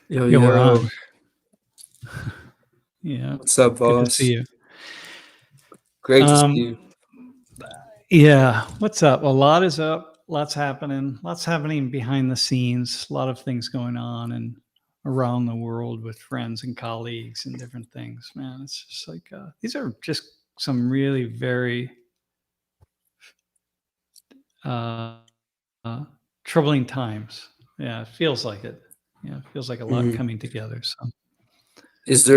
Yo, Yeah, we're yo. on. Yeah, What's up, good to see boss? you. Great to see Um, you. yeah, what's up? A lot is up. Lots happening behind the scenes. A lot of things going on and around the world with friends and colleagues and different things. Man, it's just like these are just some really very uh, uh, troubling times. Yeah, it feels like it. Yeah, it feels like a lot Mhm. coming together. So,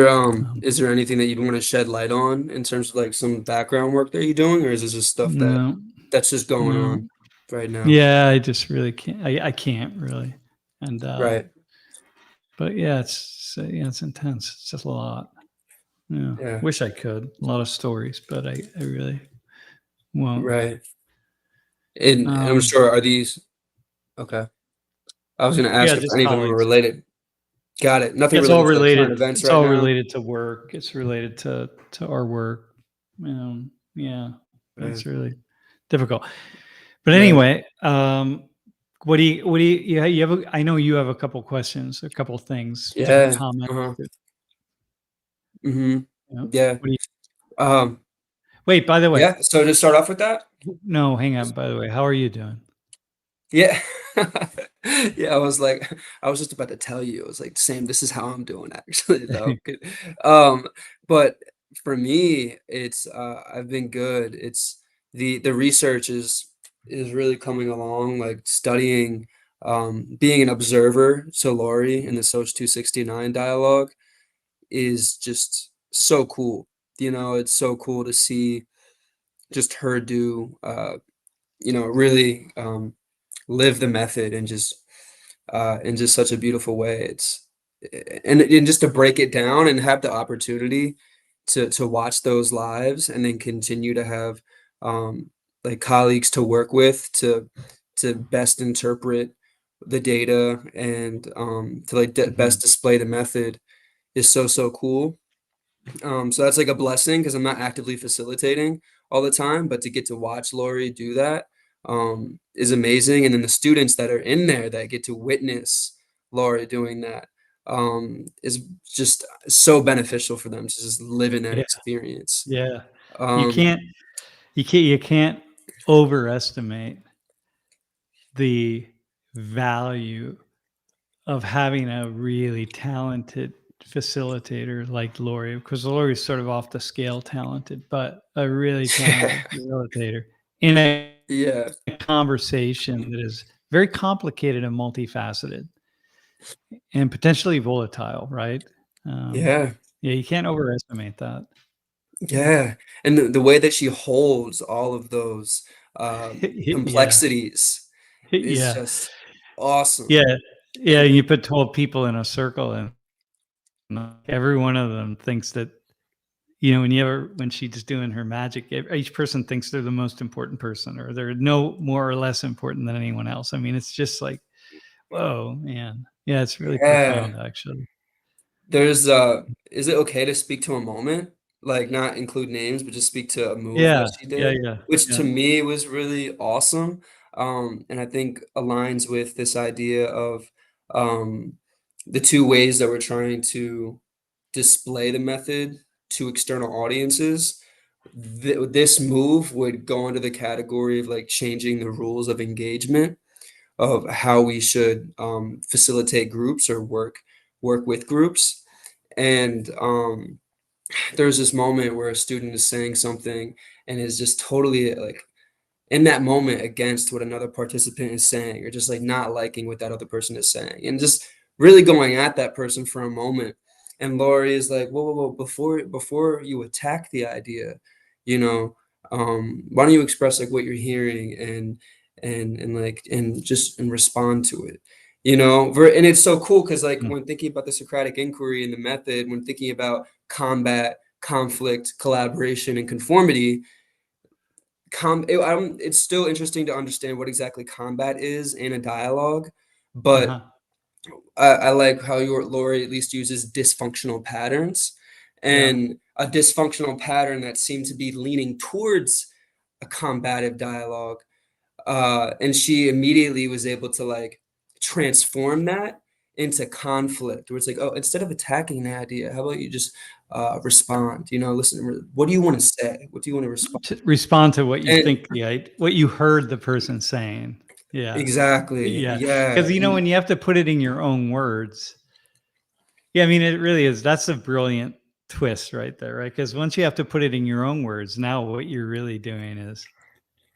um, Is there anything that you'd want to shed light on in terms of like some background work that you're doing, or is this just stuff no, that's just going no. on right now? Yeah, I just really can't. I can't really. And Right. but yeah, it's intense. It's just a lot. Yeah, Yeah. wish I could. A lot of stories, but I really won't. Right. And I'm Um, sure are these okay. I was gonna yeah, ask if just any of them were colleagues. related. Got it. Nothing Yeah, it's all related to like current related. events It's right all now. related to work. It's related to our work. Yeah, Right. it's really difficult. But Right. anyway, what do you yeah, you have I know you have a couple questions, a couple things, different Yeah. comments. Uh-huh. Mm-hmm. You know, Yeah. what do you Um, wait, by the way, yeah. So to start off with that. no, hang on, by the way, how are you doing? Yeah. Yeah, I was just about to tell you. I was like, "Same, this is how I'm doing actually, though." Good. But for me, it's I've been good. It's the research is really coming along, like studying being an observer to Laurie in the Soch 269 dialogue is just so cool. It's so cool to see just her do really live the method and just in just such a beautiful way. And just to break it down and have the opportunity to watch those lives and then continue to have um, like colleagues to work with to best interpret the data and to like best Mhm. display the method is so cool. So that's like a blessing because I'm not actively facilitating all the time, but to get to watch Lori do that is amazing. And then the students that are in there that get to witness Lori doing that is just so beneficial for them to just live in that Yeah, experience. yeah. You Um, can't you can't overestimate the value of having a really talented facilitator like Lori, because Lori's sort of off the scale talented, but a really talented facilitator in a yeah, conversation that is very complicated and multifaceted and potentially volatile, right? Um, yeah, yeah, you can't overestimate that. yeah. And the way that she holds all of those Yeah, complexities is yeah, just awesome. yeah, yeah. You put 12 people in a circle, and every one of them thinks that when she's doing her magic, each person thinks they're the most important person, or they're no more or less important than anyone else. I mean, it's just like, whoa, man. Yeah, it's really Yeah. profound, actually. There's is it okay to speak to a moment? Like not include names, but just speak to a move Yeah, that she yeah, did, yeah, which to yeah. me was really awesome. And I think aligns with this idea of um the two ways that we're trying to display the method to external audiences. This move would go into the category of like changing the rules of engagement of how we should facilitate groups or work with groups. And there's this moment where a student is saying something and is just totally like in that moment against what another participant is saying, or just like not liking what that other person is saying, and just really going at that person for a moment. And Laurie is like, whoa, whoa, whoa, before you attack the idea, you know, why don't you express like what you're hearing and like and just and respond to it, and it's so cool because like Mm, when thinking about the Socratic inquiry and the method, when thinking about combat, conflict, collaboration, and conformity, it's still interesting to understand what exactly combat is in a dialogue, but uh-huh. I like how your Lori at least uses dysfunctional patterns, Yeah. and a dysfunctional pattern that seemed to be leaning towards a combative dialogue. And she immediately was able to like transform that into conflict, where it's like, oh, instead of attacking the idea, how about you just respond? You know, listen, what do you want to say? What do you want to respond? To respond to what you And think what you heard the person saying. Yeah. exactly, Yeah. yeah, Because and when you have to put it in your own words, yeah, I mean, it really is. That's a brilliant twist right there, right? Because once you have to put it in your own words, now what you're really doing is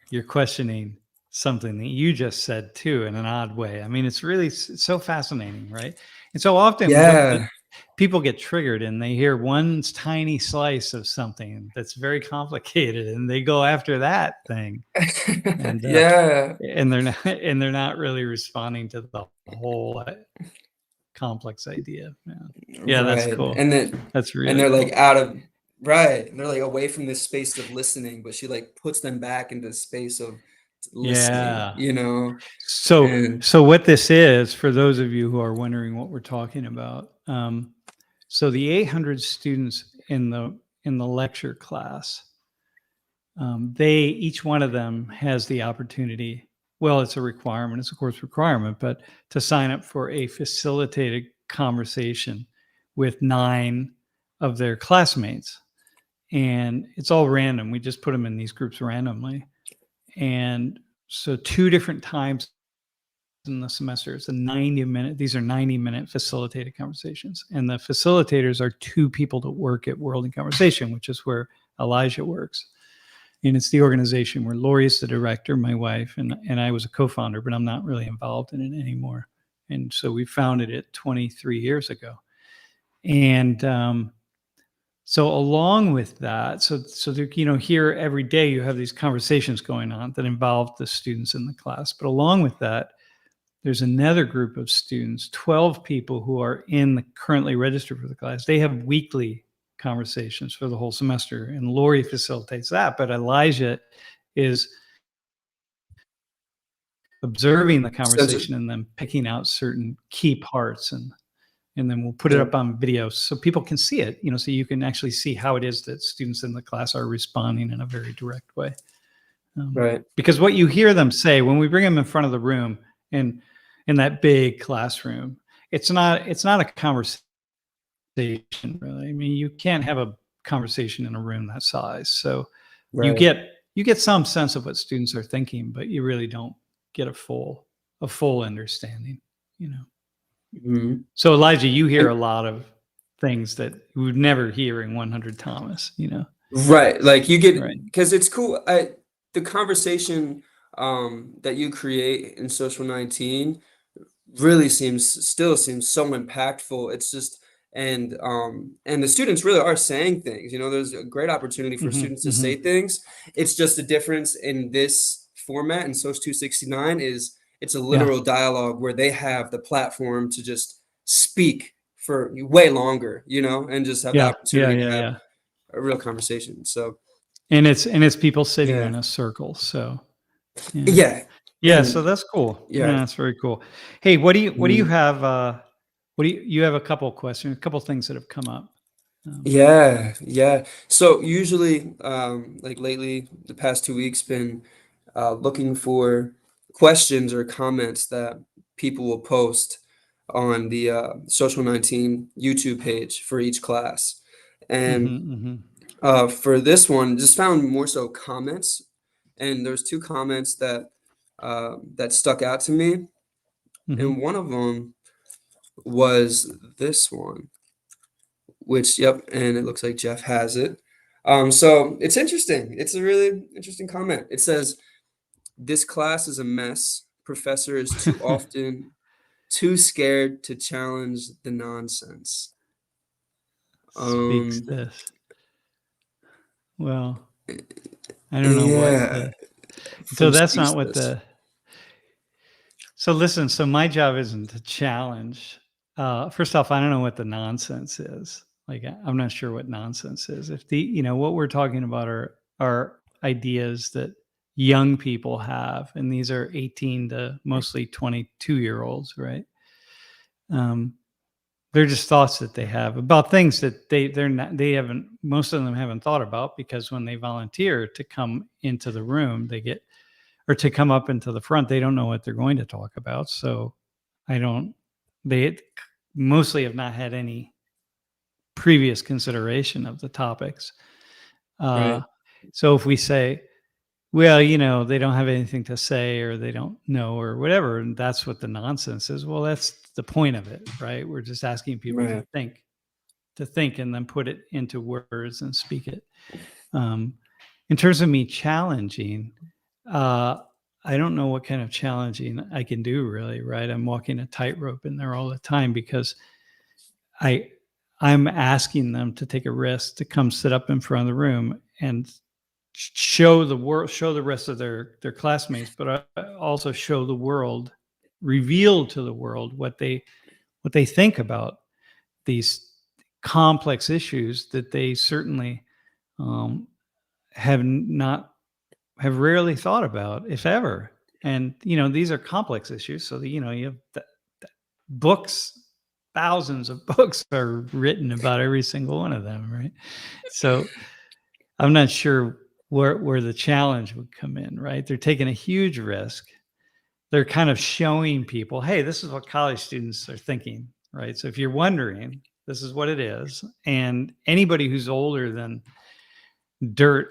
you're questioning something that you just said too in an odd way. I mean, it's really it's so fascinating, right? And so often yeah, people get triggered and they hear one tiny slice of something that's very complicated and they go after that thing and yeah, they're not really responding to the whole complex idea. Yeah, that's right. cool. That's And really they're like cool. out of right. And they're like away from this space of listening, but she like puts them back into the space of listening, Yeah. you know? So, And what this is, for those of you who are wondering what we're talking about, so the 800 students in the lecture class, they each one of them has the opportunity. Well, it's a requirement. It's a course requirement, but to sign up for a facilitated conversation with 9 of their classmates, and it's all random. We just put them in these groups randomly, and so 2 different times in the semester. It's a 90-minute, these are 90-minute facilitated conversations. And the facilitators are 2 people that work at World in Conversation, which is where Elijah works. And it's the organization where Lori is the director, my wife, and I was a co-founder, but I'm not really involved in it anymore. And so we founded it 23 years ago. And so along with that, so here every day you have these conversations going on that involve the students in the class. But along with that, there's another group of students, 12 people who are currently registered for the class. They have weekly conversations for the whole semester, and Lori facilitates that. But Elijah is observing the Census, conversation and then picking out certain key parts, and then we'll put it yeah, up on video so people can see it, so you can actually see how it is that students in the class are responding in a very direct way. right. Because what you hear them say when we bring them in front of the room and in that big classroom, it's not a conversation really. I mean, you can't have a conversation in a room that size. So you Right. get some sense of what students are thinking, but you really don't get a full understanding, you know. Mhm. So Elijah, you hear And a lot of things that you would never hear in 100 Thomas, right, like you Right. get because it's cool. The conversation that you create in Social 19 really still seems so impactful. It's just and the students really are saying things. You know, there's a great opportunity for Mhm, students to say mhm. things. It's just the difference in this format in Soc 269 is it's a Yeah. literal dialogue where they have the platform to just speak for way longer, you know, and just have the Yeah. Yeah, opportunity to yeah, have yeah. a real conversation. So And it's people sitting yeah, in a circle, so yeah. yeah, Yeah, so and that's cool. Yeah, yeah. that's very cool. Hey, what do you Mhm. have, you have a couple questions, a couple things that have come up. Um, Yeah, yeah. So usually, like lately, the past 2 weeks, been looking for questions or comments that people will post on the Social 19 YouTube page for each class. mhm, And mhm, for this one, just found more so comments. And there's 2 comments that stuck out to me. And mhm. one of them was this one. Which, yep, and it looks like Jeff has it. So it's interesting. It's a really interesting comment. It says, "This class is a mess. Professor is too often too scared to challenge the nonsense." Speaks Um, this. Well, I don't know what yeah, the so from that's Speaks not what This. the so listen, so my job isn't to challenge. First off, I don't know what the nonsense is. Like, I'm not sure what nonsense is. If what we're talking about are ideas that young people have, and these are 18 to mostly 22-year-olds, right? Um, they're just thoughts that they have about things that they haven't, most of them haven't thought about, because when they volunteer to come into the room, they get or to come up into the front, they don't know what they're going to talk about. So I don't they mostly have not had any previous consideration of the topics. Uh, Right. so if we say, well, they don't have anything to say or they don't know or whatever, and that's what the nonsense is. Well, that's the point of it, right? We're just asking people Right. to think and then put it into words and speak it. Um, in terms of me challenging, uh, I don't know what kind of challenging I can do really, right? I'm walking a tightrope in there all the time because I I'm asking them to take a risk to come sit up in front of the room and show the world, show the rest of their classmates, but also show the world, reveal to the world what they think about these complex issues that they certainly um, not have rarely thought about, if ever. And these are complex issues, so that you have books, thousands of books are written about every single one of them, right? So I'm not sure where the challenge would come in, right? They're taking a huge risk. They're kind of showing people, hey, this is what college students are thinking, right? So if you're wondering, this is what it is. And anybody who's older than dirt,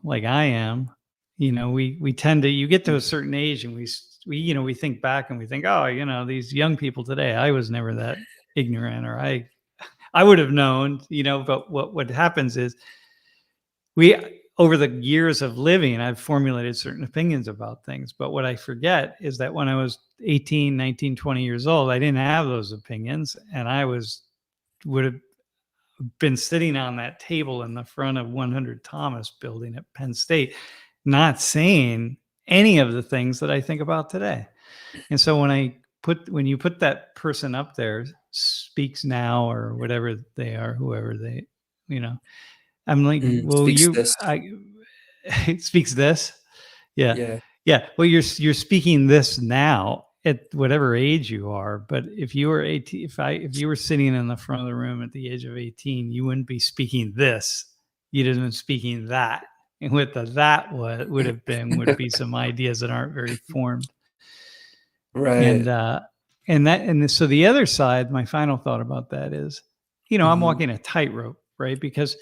like I am, we tend to, you get to a certain age and we think back and we think, oh, these young people today, I was never that ignorant, or I would have known, but what happens is we, over the years of living, I've formulated certain opinions about things. But what I forget is that when I was 18, 19, 20 years old, I didn't have those opinions. And would have been sitting on that table in the front of 100 Thomas building at Penn State, not saying any of the things that I think about today. And so when you put that person up there, speaks now or whatever they are, whoever they, you know, I'm like, well, Speaks this. it speaks this. Yeah. Yeah. Yeah. Well, you're speaking this now at whatever age you are. But if you were 18, if you were sitting in the front of the room at the age of 18, you wouldn't be speaking this. You'd have been speaking that. And what that would be some ideas that aren't very formed. And Right. so the other side, my final thought about that is, I'm Mhm. walking a tightrope, right? Because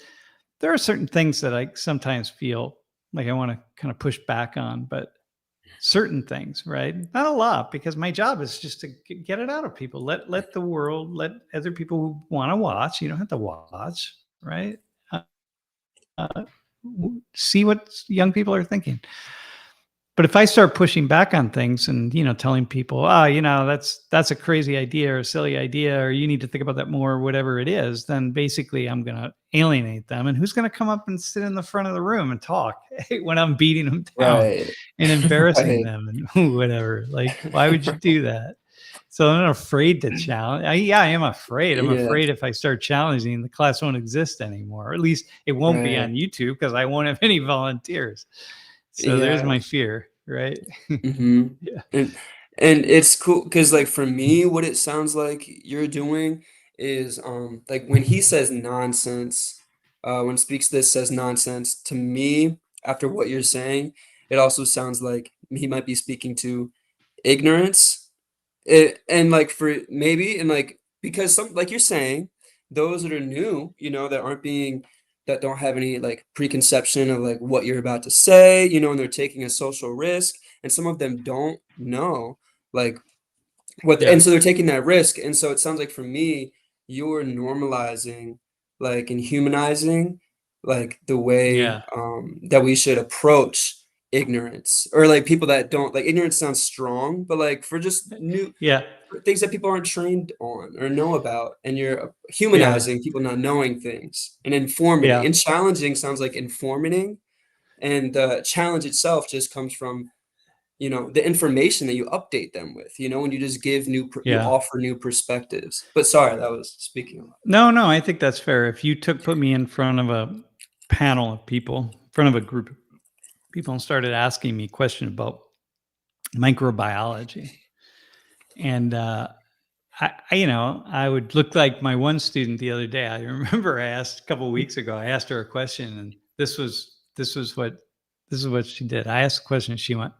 there are certain things that I sometimes feel like I want to kind of push back on, but certain things, right? Not a lot, because my job is just to get it out of people. Let the world, let other people who want to watch. You don't have to watch, right? Uh, see what young people are thinking. But if I start pushing back on things and telling people, that's a crazy idea or a silly idea, or you need to think about that more, or whatever it is, then basically I'm going to alienate them. And who's going to come up and sit in the front of the room and talk when I'm beating them down Right. and embarrassing Right. them and whatever? Like, why would you do that? So I'm not afraid to challenge. I am afraid. I'm Yeah. afraid if I start challenging, the class won't exist anymore. Or at least it won't be Right. on YouTube because I won't have any volunteers. So there's Yeah. my fear, right? Mhm. Yeah. And and it's cool because, like, for me, what it sounds like you're doing is, like, when he says nonsense, when Speaks This says nonsense, to me, after what you're saying, it also sounds like he might be speaking to ignorance. And, like, for maybe and, like, because some like you're saying, those that are new, that aren't being that don't have any, like, preconception of, like, what you're about to say, and they're taking a social risk, and some of them don't know, like, Yeah. and so they're taking that risk, and so it sounds like for me, you're normalizing, like, and humanizing, like, the way, Yeah. that we should approach ignorance, or, like, people that don't like, ignorance sounds strong, but, like, for just new Yeah. for things that people aren't trained on or know about, and you're Yeah. humanizing people not knowing things, and informating, Yeah. and challenging sounds like informating, and the challenge itself just comes from, the information that you update them with, when you just give you Yeah. offer new perspectives. But sorry, that was speaking a lot. No, no, I think that's fair. If you put me in front of a panel of people, in front of a group of people, and started asking me questions about microbiology, and I would look like my one student the other day. I remember I asked a couple of weeks ago. I asked her a question, and this is what she did. I asked a question, and she went,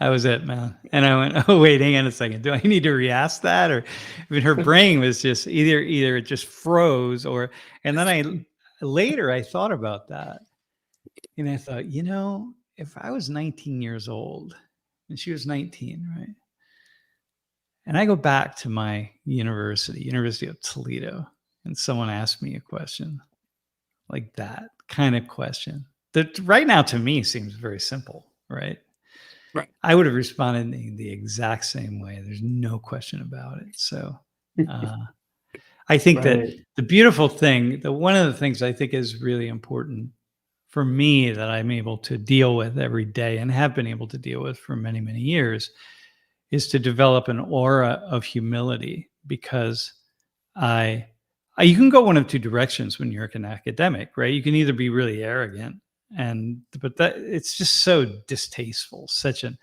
That was it, man. And I went, oh wait, hang on a second. Do I need to re-ask that? Or I mean, her brain was just either it just froze, or and then I later I thought about that, and I thought, if I was 19 years old and she was 19, right? And I go back to my university, University of Toledo, and someone asked me a question like that kind of question that right now to me seems very simple, right? Right. I would have responded in the exact same way. There's no question about it. So uh, I think that Right. the beautiful thing, the one of the things I think is really important for me that I'm able to deal with every day and have been able to deal with for many, many years is to develop an aura of humility, because I, you can go one of two directions when you're an academic, right? You can either be really arrogant, but that it's just so distasteful. Such an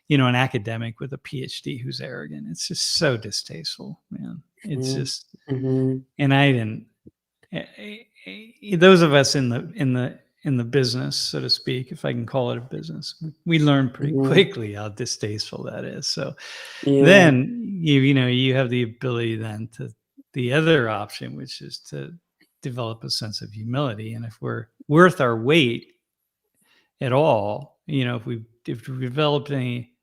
academic with a PhD who's arrogant. It's just so distasteful, man. It's Mhm. just, Mhm. and I didn't. Those of us in the business, so to speak, if I can call it a business, we learn pretty Mhm. quickly how distasteful that is. So Yeah. then you have the ability then to the other option, which is to develop a sense of humility. And if we're worth our weight at all, if we developed any,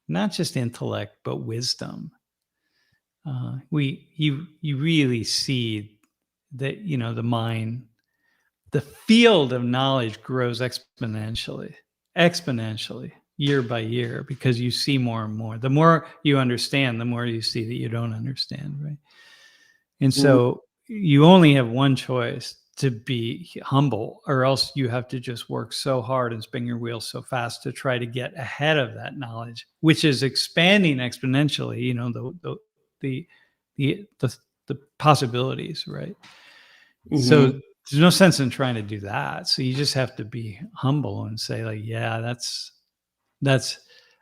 not just intellect but wisdom, you really see that the mind, the field of knowledge grows exponentially year by year, because you see more and more. The more you understand, the more you see that you don't understand, right? And Mhm. so you only have one choice: to be humble, or else you have to just work so hard and spin your wheels so fast to try to get ahead of that knowledge, which is expanding exponentially. The the the, the possibilities, right? So Mhm. there's no sense in trying to do that. So you just have to be humble and say, like, yeah, that's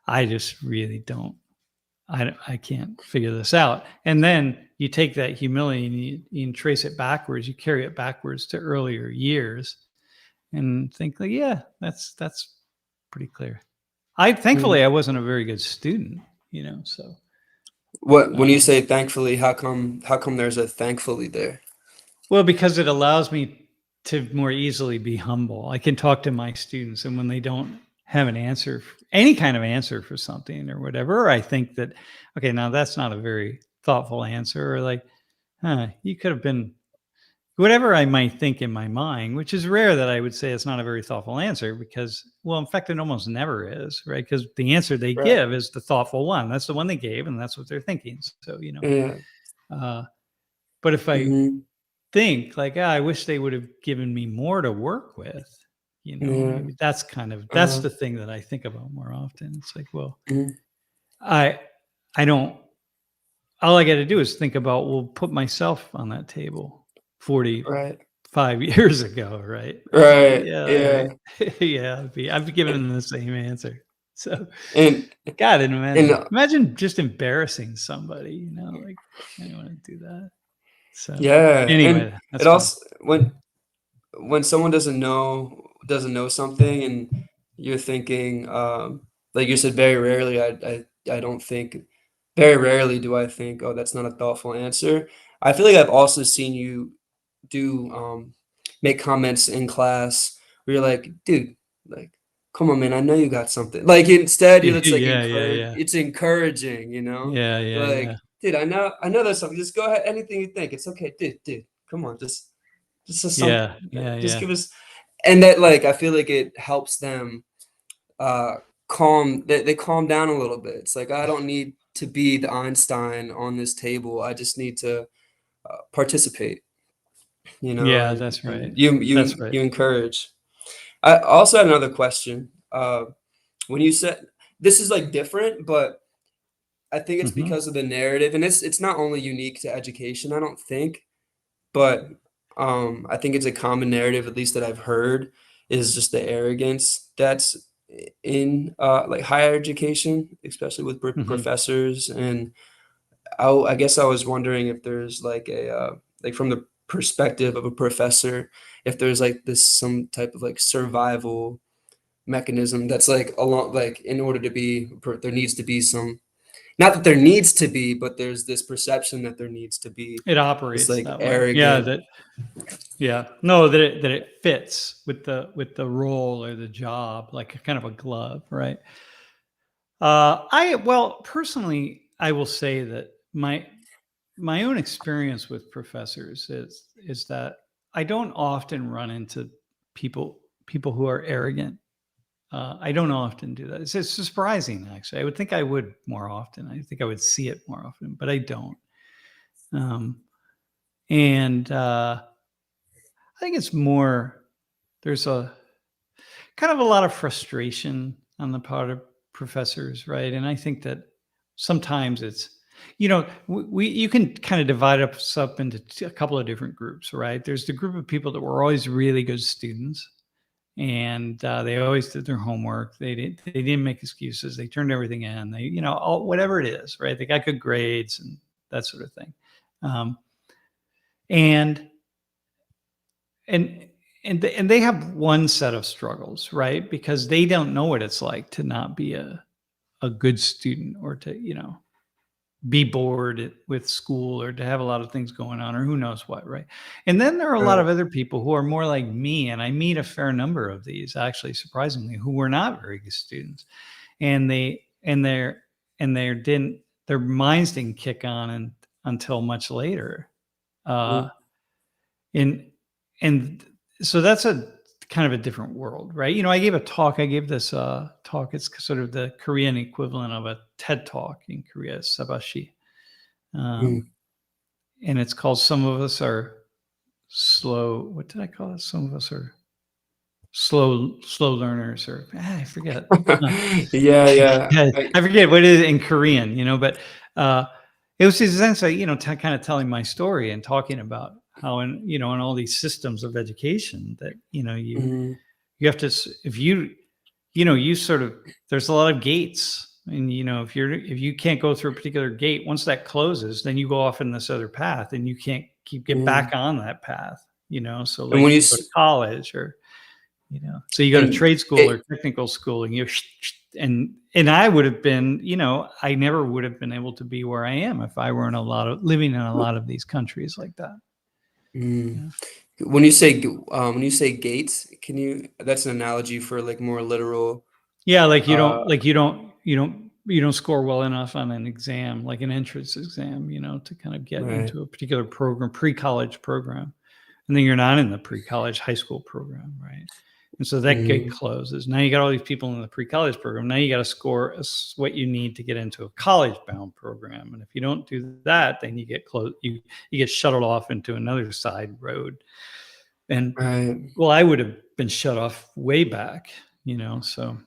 I just really don't. I can't figure this out. And then you take that humility and you trace it backwards. You carry it backwards to earlier years and think, like, yeah, that's pretty clear. I Mhm. thankfully I wasn't a very good student, so What when you uh, say thankfully, how come there's a thankfully there? well, because it allows me to more easily be humble. I can talk to my students, and when they don't have an answer, any kind of answer for something or whatever, I think that, okay, now that's not a very thoughtful answer, or like, you could have been whatever I might think in my mind, which is rare that I would say it's not a very thoughtful answer, because, well, in fact, it almost never is, right? Because the answer they Right. give is the thoughtful one. That's the one they gave, and that's what they're thinking. So, Yeah. uh, but if I Mhm. think like, I wish they would have given me more to work with. Yeah. Maybe that's Uh-huh. the thing that I think about more often. It's like, well, Mhm. I I don't. All I got to do is think about, well, put myself on that table 45 Right. years ago, right? It's like, Right. yeah, all Yeah. right, yeah, I've given them the same answer. So, And God, and and imagine just embarrassing somebody. Like, I don't want to do that. So, yeah, and anyway, it that's fine. also when someone doesn't know something and you're thinking, like you said, very rarely, I don't think very rarely do I think, "Oh, that's not a thoughtful answer." I feel like I've also seen you do, make comments in class where you're like, "Dude, like, come on, man, I know you got something." Like, instead, it's like Yeah, yeah, yeah. it's encouraging, Yeah, yeah, yeah. Like, "Dude, I know there's something, just go ahead, anything you think, it's okay, dude, come on, just something, Yeah, yeah, just yeah. give us." And that, like, I feel like it helps them, uh, they calm down a little bit. It's like, I don't need to be the Einstein on this table, I just need to, participate, Yeah, and that's right. That's right. you encourage. I also had another question, when you said this is, like, different, but I think it's Mhm. because of the narrative, and it's not only unique to education, I don't think, but, I think it's a common narrative, at least that I've heard, is just the arrogance that's in, like, higher education, especially with Mhm. professors, and I guess I was wondering if there's, like, like, from the perspective of a professor, if there's, like, this some type of, like, survival, mechanism that's like along like in order to be there needs to be some, not that there needs to be, but there's this perception that there needs to be It this operates like that way. Yeah, arrogant. no, that it fits with the role or the job, like a kind of a glove, right? Well, personally, I will say that my own experience with professors is that I don't often run into people who are arrogant. I don't often do that. It's surprising, actually. I would think I would more often. I think I would see it more often, but I don't. Um, and I think it's more, there's a kind of a lot of frustration on the part of professors, right? And I think that sometimes it's, you can kind of divide us up into a couple of different groups, right? There's the group of people that were always really good students, and they always did their homework. They didn't make excuses. They turned everything in. They, whatever it is, right? They got good grades and that sort of thing. Um, and and and they have one set of struggles, right? Because they don't know what it's like to not be a good student, or to be bored with school, or to have a lot of things going on, or who knows what, right? And then there are a lot Right. of other people who are more like me, and I meet a fair number of these, actually, surprisingly, who were not very good students, and their minds didn't kick on until much later. uh Mm, and and so that's a kind of a different world, right? I gave a talk. I gave this talk. It's sort of the Korean equivalent of a TED talk in Korea, sabashi. um, mm. and it's called "Some of Us Are Slow." What did I call it? Some of us are slow learners, or I forget. Uh, Yeah, yeah. I forget what it is in Korean, but uh, it was essentially, kind of telling my story and talking about how in all these systems of education that Mhm, you have to if you sort of, there's a lot of gates, and if you can't go through a particular gate, once that closes, then you go off in this other path, and you can't get back mhm. on that path. So And like when if you you go s to college, or so you go to and trade school or it technical school, and and I would have been, I never would have been able to be where I am if I were living in a lot of these countries like that. mm. Yeah. When you say gates, can you that's an analogy for, like, more literal, Yeah, like uh you don't score well enough on an exam, like an entrance exam, to kind of get right. into a particular program, pre-college program. And then you're not in the pre-college high school program, right? And so that gate Mhm, closes. Now you got all these people in the pre-college program. Now you got to score what you need to get into a college-bound program. And if you don't do that, then you get close. You get shuttled off into another side road. And right. well, I would have been shut off way back, So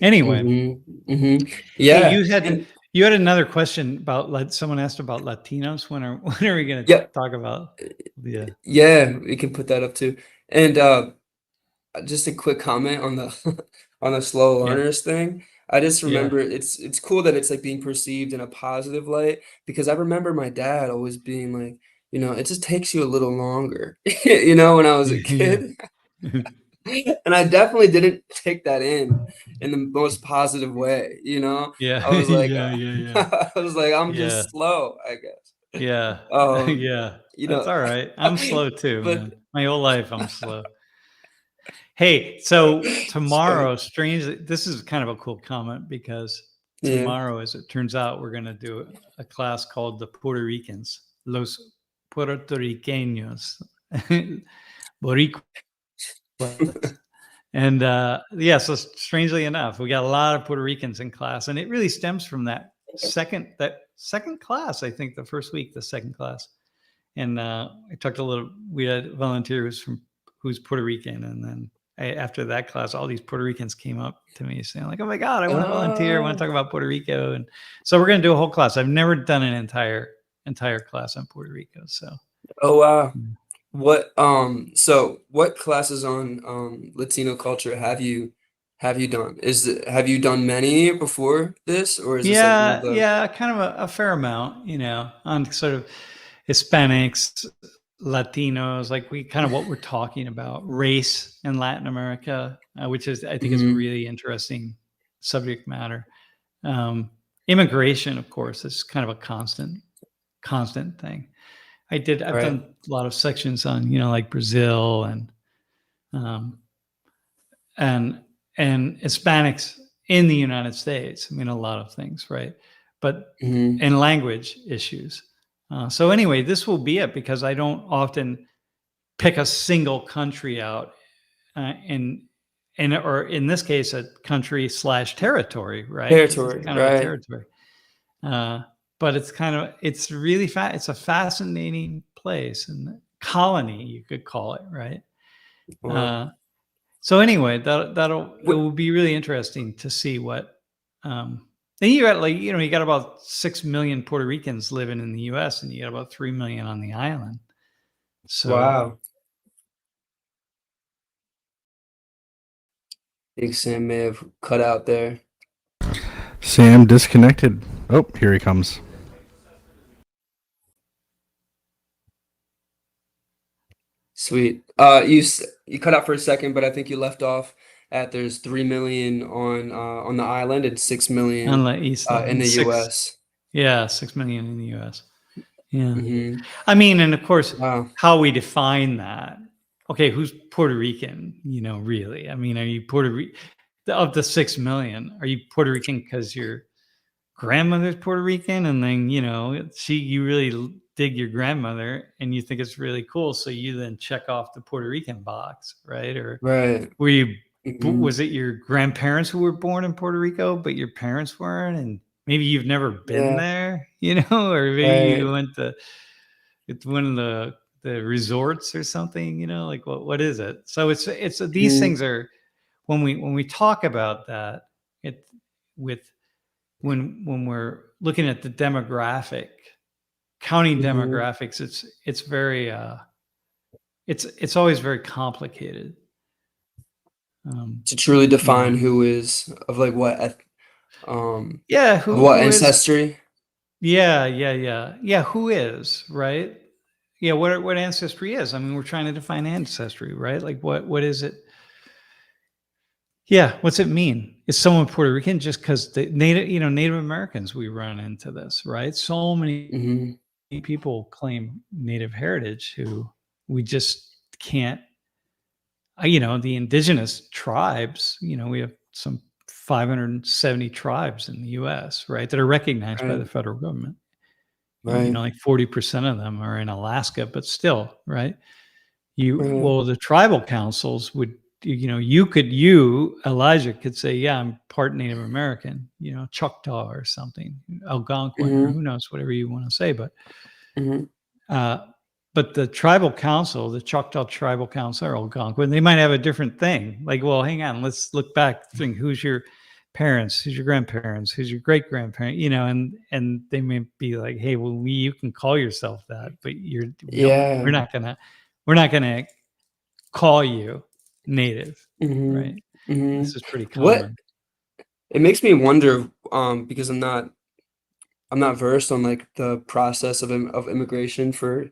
anyway, Mhm, mhm. hey, Yeah, and you had another question about, someone asked about Latinos. When are we going to yep, talk about the yeah, we can put that up too. And, just a quick comment on the on the slow yeah learners thing. I just yeah remember it's cool that it's, like, being perceived in a positive light, because I remember my dad always being like, "It just takes you a little longer," when I was a yeah kid. And I definitely didn't take that in the most positive way, yeah I was like, yeah yeah yeah I was like, "I'm yeah just slow, I guess." yeah Um, yeah. you That's know, all right. I'm slow too, but man. My whole life I'm slow. Hey, so sorry. tomorrow, strangely, this is kind of a cool comment, because Yeah. tomorrow, as it turns out, we're going to do a class called the Puerto Ricans, Los Puertorriqueños, Boricuas. And yeah, so strangely enough, we got a lot of Puerto Ricans in class, and it really stems from that second class. I think the first week, the second class, and I talked a little. We had a volunteer who's Puerto Rican, and then after that class, all these Puerto Ricans came up to me saying like, "Oh my God, I want to volunteer. I want to Oh. talk about Puerto Rico." And so we're going to do a whole class. I've never done an entire class on Puerto Rico, so Oh, wow. mm. What classes on, Latino culture have you done? Have you done many before this, or is this, like, one of Yeah, the yeah, kind of a fair amount, on sort of Hispanics, Latinos, like we kind of what we're talking about, race in Latin America, which is I think is a Mhm. really interesting subject matter. Immigration, of course, is kind of a constant thing. I've Right. done a lot of sections on, like Brazil um, and and Hispanics in the United States. I mean, a lot of things, right? But Mhm. and language issues. So anyway, this will be it because I don't often pick a single country out or in this case a country slash territory, right? Because it's Territory, kind of a right. territory. Uh, but it's really it's a fascinating place and colony, you could call it, right? Wow. Uh, so anyway, it Wh will be really interesting to see what. Then you got you got about 6 million Puerto Ricans living in the U.S. and you got about 3 million on the island. So wow. I think Sam may have cut out there. Sam disconnected. Oh, here he comes. Sweet. You cut out for a second, but I think you left off at there's 3 million on the island and six on million the east side, in and the six, U.S. yeah, 6 million in the U.S. Yeah. Hmm. I mean, and of course, Wow. how we define that. Okay, who's Puerto Rican? Really? I mean, are you of the 6 million? Are you Puerto Rican because your grandmother's Puerto Rican, and then you really dig your grandmother, and you think it's really cool, so you then check off the Puerto Rican box, right? Or Right. were you? Hmm. Was it your grandparents who were born in Puerto Rico, but your parents weren't, and maybe you've never been Yeah. there, or maybe you Right. went to it's one of the resorts or something, like what is it? So it's these Hmm. things are when we talk about that it with when we're looking at the counting Hmm. demographics, it's very it's always very complicated. Um, To truly you know, define who is of like yeah, of who what who is ancestry. yeah, who is right? Yeah, what ancestry is. I mean, we're trying to define ancestry, right? Like what is it? Yeah, what's it mean? Is someone Puerto Rican just because the Native Americans, we run into this, right? So many Hmm. people claim Native heritage who we just can't, the indigenous tribes, we have some 570 tribes in the US, right, that are recognized by the Right. federal government. Right. Like 40% of them are in Alaska, but still, right? Right. Well, the tribal councils would, Elijah could say, yeah, I'm part Native American, Choctaw or something, Algonquin, or Hmm. who knows, whatever you want to say. Hmm. Uh, but the tribal council, the Choctaw Tribal Council or Algonquin, they might have a different thing. Like, well, hang on, let's look back, think who's your parents, who's your grandparents, who's your great grandparent, and they may be like, hey, well, you can call yourself that, but we don't, Yeah. we're not gonna call you native, Hmm. right? Hmm. This is pretty What common. it makes me wonder, because I'm not versed on like the process of immigration for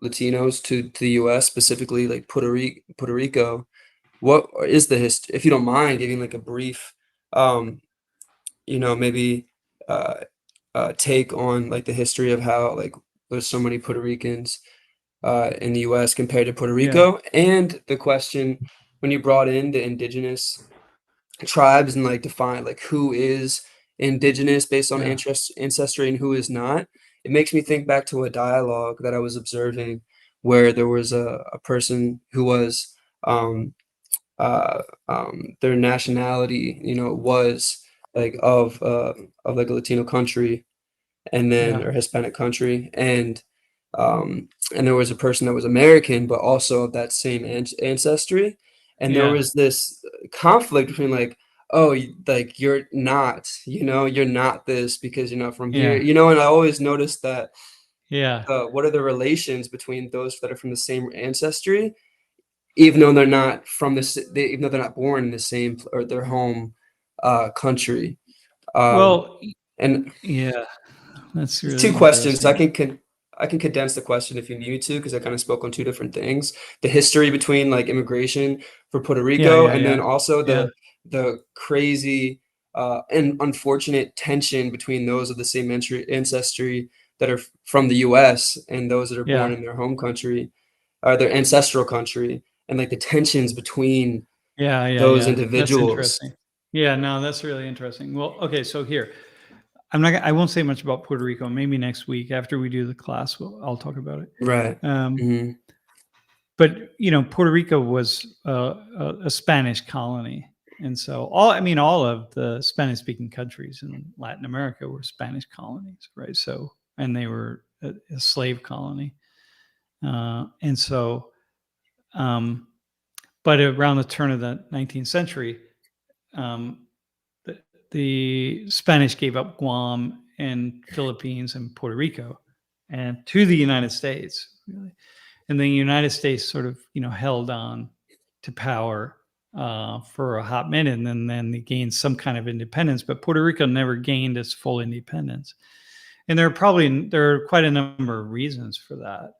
Latinos to the US, specifically like Puerto Rico. What is the history, if you don't mind giving like a brief, um, maybe uh, take on like the history of how like there's so many Puerto Ricans in the US compared to Puerto Yeah, Rico, and the question when you brought in the indigenous tribes and like define like who is indigenous based on yeah, ancestry and who is not. It makes me think back to a dialogue that I was observing where there was a person who was um, their nationality, was like of like a Latino country, and then yeah, or Hispanic country, and there was a person that was American, but also of that same ancestry, and there yeah, was this conflict between like, oh, like you're not this because you're not from here, yeah, and I always noticed that yeah, what are the relations between those that are from the same ancestry, even though they're not from even though they're not born in the same or their home country, um, well, and yeah, that's it's really two questions. I interesting. can I can condense the question if you need to, because I kind of spoke on two different things. The history between like immigration for Puerto Yeah, Rico, yeah, and then yeah, also yeah, the crazy and unfortunate tension between those of the same ancestry that are from the U.S. and those that are born yeah, in their home country, or their ancestral country, and like the tensions between yeah, yeah, those yeah. That's individuals. interesting. Yeah, no, that's really interesting. Well, okay, so here, I won't say much about Puerto Rico. Maybe next week after we do the class, I'll talk about it. Right. Um, Hmm. but Puerto Rico was a Spanish colony, and so all of the Spanish-speaking countries in Latin America were Spanish colonies, right? So, and they were a slave colony, and so, um, but around the turn of the 19th century, um, the, the Spanish gave up Guam and Philippines and Puerto Rico, and to the United States, really. And the United States sort of held on to power for a hot minute, and then they gained some kind of independence. But Puerto Rico never gained its full independence, and there are quite a number of reasons for that.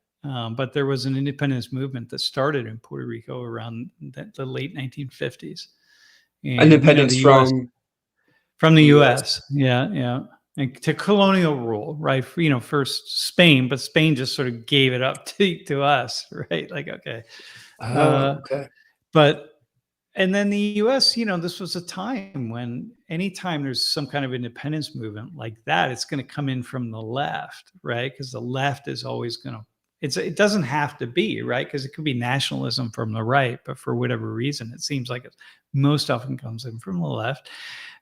But there was an independence movement that started in Puerto Rico around the late 1950s, and Independence the U.S. From the the U.S. U.S. Yeah, yeah. And to colonial rule, right? First Spain, but Spain just sort of gave it up to us, right? Like, okay. Oh, Uh, okay. but and then the US, this was a time when anytime there's some kind of independence movement like that, it's going to come in from the left, right? Because the left is always going to, it doesn't have to be, right? Because it could be nationalism from the right, but for whatever reason, it seems like it most often comes in from the left.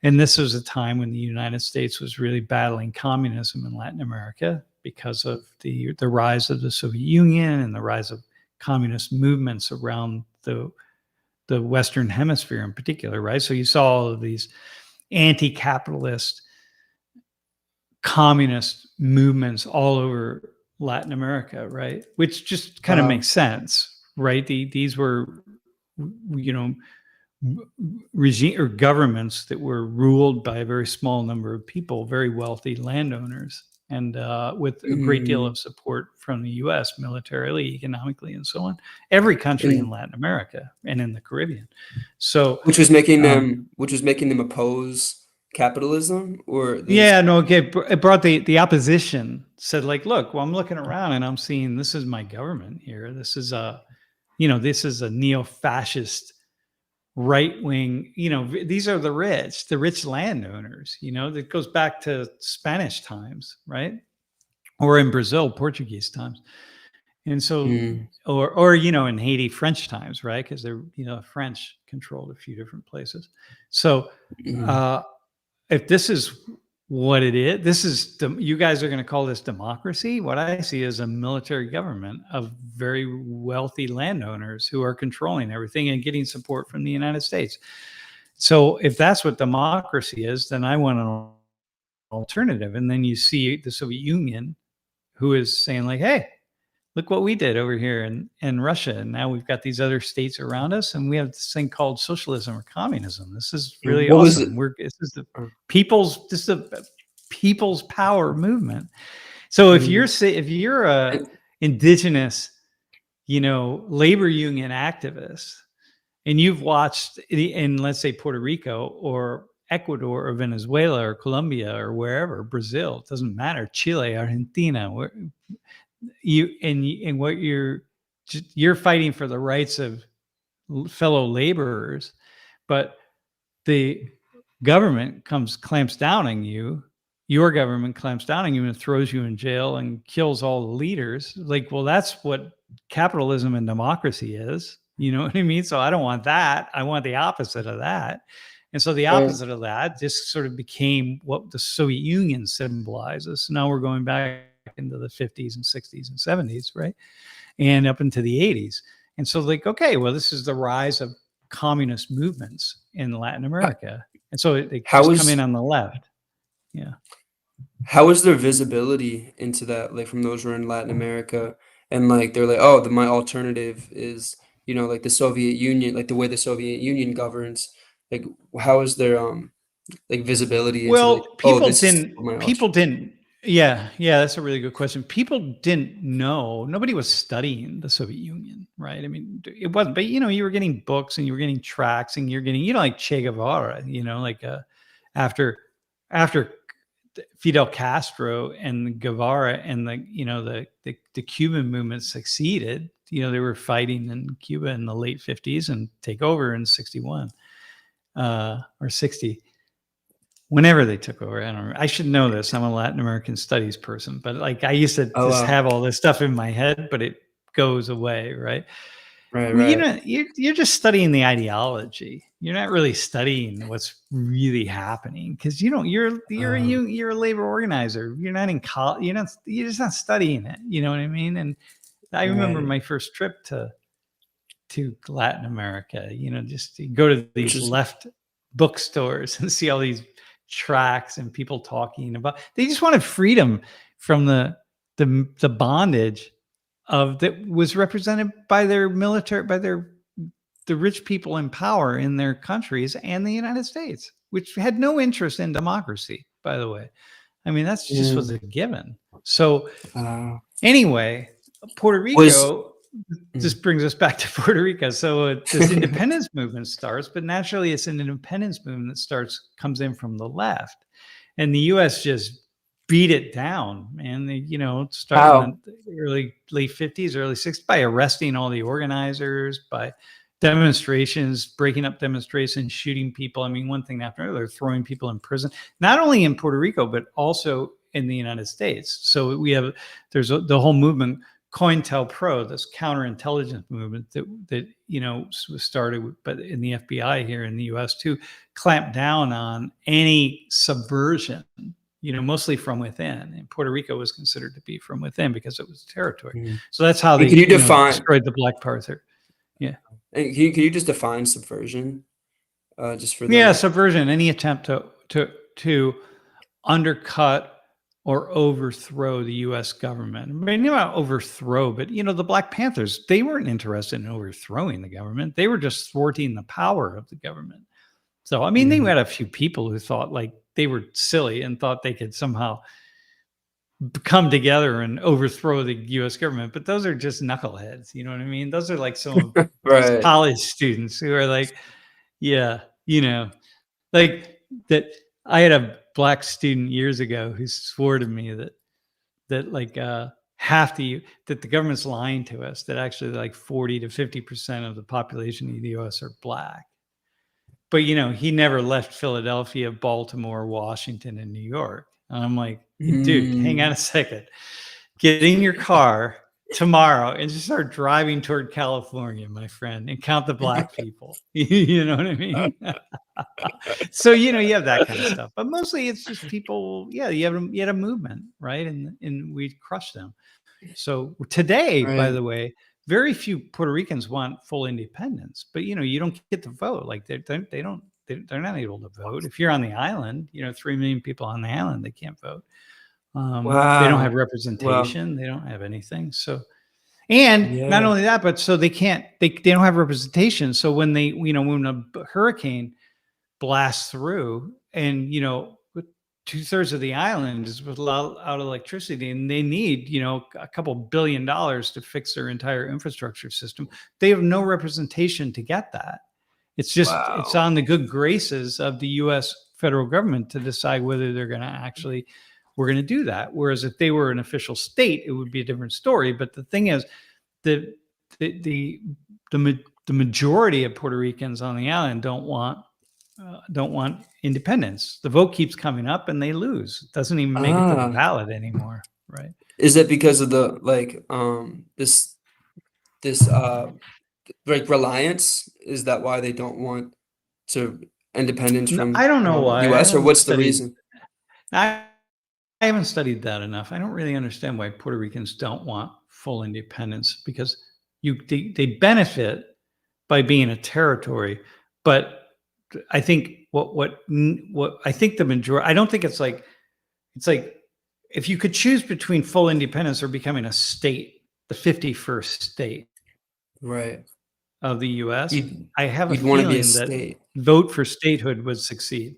And this was a time when the United States was really battling communism in Latin America because of the rise of the Soviet Union and the rise of communist movements around the Western Hemisphere in particular, right? So you saw all of these anti-capitalist communist movements all over Latin America, right? Which just kind of Wow. makes sense, right? These were, you know, regime or governments that were ruled by a very small number of people, very wealthy landowners, and with a great deal Mm. of support from the U.S. militarily, economically, and so on. Every country in And Latin America and in the Caribbean. So, um, which was making them oppose capitalism or this. yeah, no, okay, it brought the opposition. Said like, look, well, I'm looking around and I'm seeing this is my government here. This is this is a neo-fascist right wing, these are the rich landowners, that goes back to Spanish times, right? Or in Brazil, Portuguese times. And so, Mm, or in Haiti, French times, right? Because they're, French controlled a few different places. So, mm. uh, if this is what it is, you guys are going to call this democracy. What I see is a military government of very wealthy landowners who are controlling everything and getting support from the United States. So if that's what democracy is, then I want an alternative. And then you see the Soviet Union, who is saying like, hey, look what we did over here in Russia. And now we've got these other states around us, and we have this thing called socialism or communism. This is really What was it? awesome. This is the uh, people's power movement. So if mm, you're a and- indigenous, labor union activist, and you've watched in, let's say, Puerto Rico or Ecuador or Venezuela or Colombia or wherever, Brazil, it doesn't matter, Chile, Argentina, and what you're fighting for the rights of fellow laborers, but the government clamps down on you. Your government clamps down on you and throws you in jail and kills all the leaders. Like, well, that's what capitalism and democracy is. You know what I mean? So I don't want that. I want the opposite of that. And so the right. opposite of that just sort of became what the Soviet Union symbolizes. Now we're going back into the 50s and 60s and 70s, right? And up into the 80s. And so, like, okay, well, this is the rise of communist movements in Latin How, America. And so they how just come in is on the left. Yeah. how is there visibility into that, like from those who are in Latin America, and like they're like, oh, my alternative is, like the Soviet Union, like the way the Soviet Union governs. Like, how is there like visibility into like, Well, oh, this is my alternative? Yeah, that's a really good question. People didn't know. Nobody was studying the Soviet Union, right? I mean, it wasn't, but you were getting books and you were getting tracts and you're getting, like Che Guevara, like after after Fidel Castro and Guevara and the Cuban movement succeeded. They were fighting in Cuba in the late 50s and take over in 61 or 60. Whenever they took over, I don't know. I should know this. I'm a Latin American studies person, but like I used to Oh, just wow. have all this stuff in my head, but it goes away, right? Right, Well, right. you're just studying the ideology. You're not really studying what's really happening because Oh, you're a labor organizer. You're not in college. You're just not studying it. You know what I mean? And I remember right. my first trip to Latin America. Just to go to Which these is left bookstores and see all these tracks and people talking about. They just wanted freedom from the bondage of that was represented by their military, by the rich people in power in their countries and the United States, which had no interest in democracy. By the way, I mean that's just was mm, a given. So uh, anyway, Puerto was Rico, this mm, brings us back to Puerto Rico. So this independence movement starts, but naturally it's an independence movement that comes in from the left. And the US just beat it down, man. They, start in the how? late 50s, early 60s by arresting all the organizers, by demonstrations, breaking up demonstrations, shooting people. I mean, one thing after another, they're throwing people in prison, not only in Puerto Rico, but also in the United States. So there's the whole movement, COINTELPRO, this counterintelligence movement that was started, but in the FBI here in the U.S. to clamp down on any subversion, mostly from within. And Puerto Rico was considered to be from within because it was territory. Mm. So that's how And they, can you define destroyed the Black Panther. Yeah. and can you just define subversion, just for Yeah, the subversion, any attempt to undercut or overthrow the U.S. government. I mean, not overthrow, but the Black Panthers, they weren't interested in overthrowing the government. They were just thwarting the power of the government. So, I mean, they Mhm. had a few people who thought like they were silly and thought they could somehow come together and overthrow the U.S. government, but those are just knuckleheads. You know what I mean? Those are like some of these Right. college students who are like, yeah, like that. I had a black student years ago who swore to me that like that the government's lying to us, that actually like 40 to 50% of the population of the US are black. But he never left Philadelphia, Baltimore, Washington, and New York. And I'm like, dude, hang on Mm. a second. Get in your car tomorrow and just start driving toward California, my friend, and count the black people. You know what I mean? So you have that kind of stuff, but mostly it's just people. Yeah, you had a movement, right? And we crushed them. So today, by Right. the way, very few Puerto Ricans want full independence, but you don't get to vote. Like they're not able to vote. If you're on the island, 3 million people on the island, they can't vote. They don't have Wow. Well, representation. They don't have anything. So, and not yeah. only that, but so they can't. They don't have representation. So when when a hurricane blast through and 2/3 of the island is without electricity and they need a couple $1 billion to fix their entire infrastructure system. They have no representation to get that. It's Wow. on the good graces of the US federal government to decide whether they're going to actually we're going to do that. Whereas if they were an official state, it would be a different story. But the thing is, the the the the majority of Puerto Ricans on the island don't want independence. The vote keeps coming up and they lose. It doesn't even make it to the Ah. ballot anymore, right? Is that because of the like, this, like, reliance? Is that why they don't want to independence No, from, I don't know why. I US, or haven't what's the studied. reason? I, I haven't studied that enough. I don't really understand why Puerto Ricans don't want full independence because they benefit by being a territory, but I think what I think the majority. I don't think it's like if you could choose between full independence or becoming a state, the 51st state Right. of the US, You'd I have a you'd wanna be a feeling that state. vote for statehood would succeed.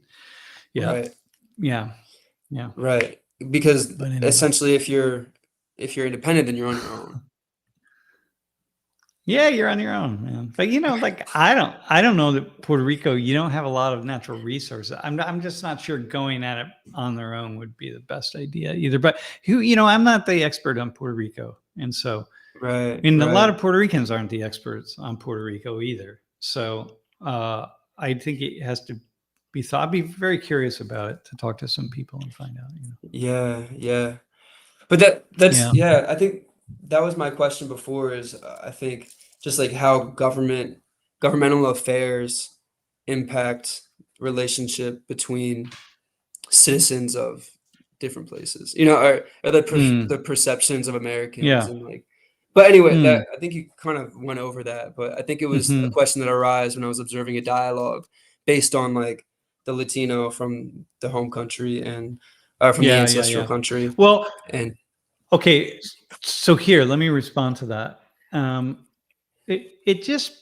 Yeah. Right. Yeah. Yeah. Right. because But anyway. essentially if you're independent, then you're on your own. Yeah, you're on your own, man. But like I don't know that Puerto Rico, you don't have a lot of natural resources. I'm just not sure going at it on their own would be the best idea either. But I'm not the expert on Puerto Rico. And so Right, a lot right. of Puerto Ricans aren't the experts on Puerto Rico either. So I think it has to be thought. I'd be very curious about it to talk to some people and find out. Yeah, yeah. But that's Yeah. yeah, I think that was my question before is I think just like how governmental affairs impact relationship between citizens of different places. Or the perceptions of Americans Yeah. and like but anyway, Mm. that I think you kind of went over that, but I think it was a Hmm. question that arose when I was observing a dialogue based on like the Latino from the home country and from the Yeah, ancestral yeah. country. Well, And okay, so here, let me respond to that. It just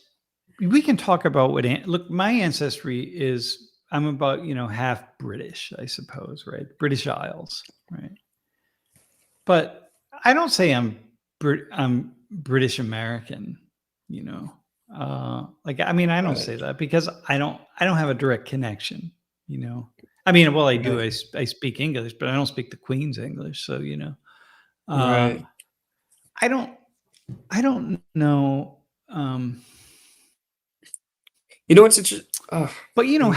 we can talk about look. My ancestry is I'm about half British, I suppose, right? British Isles, right? But I don't say I'm British American, like I mean I don't say right, that because I don't have a direct connection, I mean, well, I do. right, I speak English, but I don't speak the Queen's English, so uh, right. I don't I don't know. Um, You know what's interesting? Oh, but mm,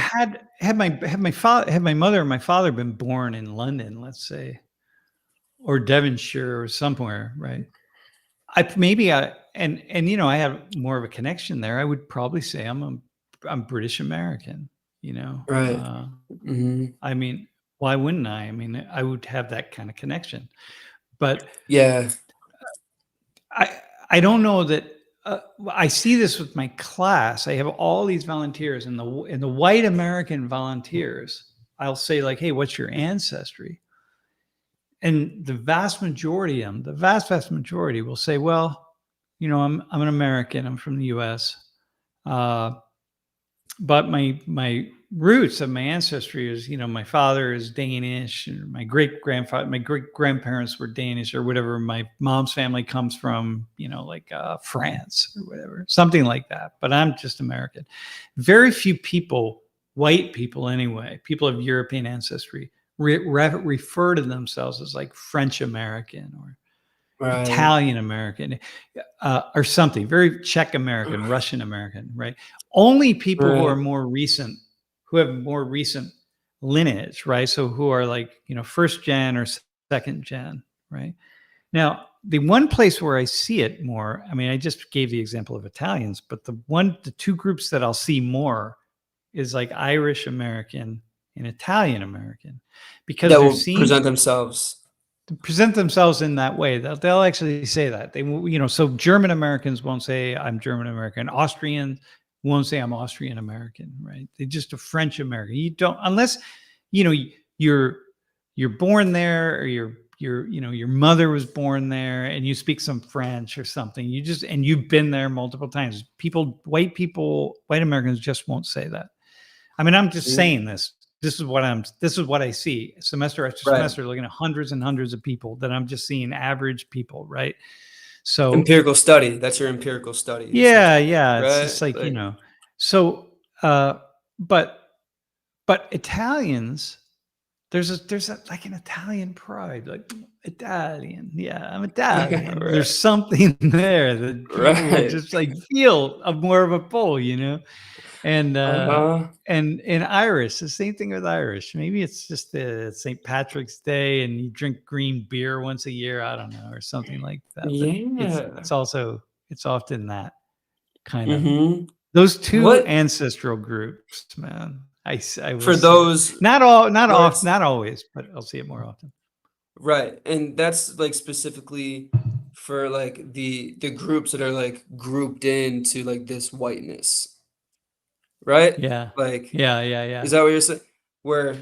had my mother and my father been born in London, let's say, or Devonshire or somewhere, right? I maybe I and I have more of a connection there. I would probably say I'm British American. right. Hmm. I mean, why wouldn't I? I mean, I would have that kind of connection, but Yeah, I I don't know that. I see this with my class. I have all these volunteers, and the white American volunteers. I'll say like, "Hey, what's your ancestry?" And the vast majority of them, the vast majority, will say, "Well, I'm an American. I'm from the U.S. Uh, but my roots of my ancestry is my father is Danish, and my great grandparents were Danish, or whatever. My mom's family comes from like France or whatever, something like that, but I'm just American. Very few people, white people anyway, people of European ancestry, refer to themselves as like French American or right, Italian American, or something very Czech American, Russian American, right? Only people who are right. more recent, who have more recent lineage, right? So who are like first gen or second gen, right? Now, the one place where I see it more, I mean, I just gave the example of Italians, but the two groups that I'll see more is like Irish American and Italian American, because That there will seems present themselves. to present themselves in that way. They'll actually say that so German Americans won't say I'm German American. Austrian won't say I'm Austrian American, right? They just a French American. You don't unless you know you're you're born there, or your mother was born there and you speak some French or something. And you've been there multiple times. White Americans just won't say that. I mean, I'm just Mm, saying this. This is what I see semester after right. semester, looking at hundreds and hundreds of people that I'm just seeing average people, right? So Empirical study. That's your empirical study, yeah, essentially. yeah. It's Right? just like, Like, so but Italians, there's like an Italian pride, like Italian. Yeah, I'm yeah, Italian. right. There's something there that people will Right. just like feel a more of a pull, and Uh-huh. and Irish, the same thing with Irish. Maybe it's just the St. Patrick's Day and you drink green beer once a year. I don't know, or something like that. But Yeah. it's often that kind of Mhm. those two What ancestral groups, man. I will for see it. those Not words not always, but I'll see it more often. right, and that's, like, specifically for, like, the groups that are, like, grouped into, like, this whiteness, right? Yeah, Like, yeah, yeah, yeah, is that what you're saying? Where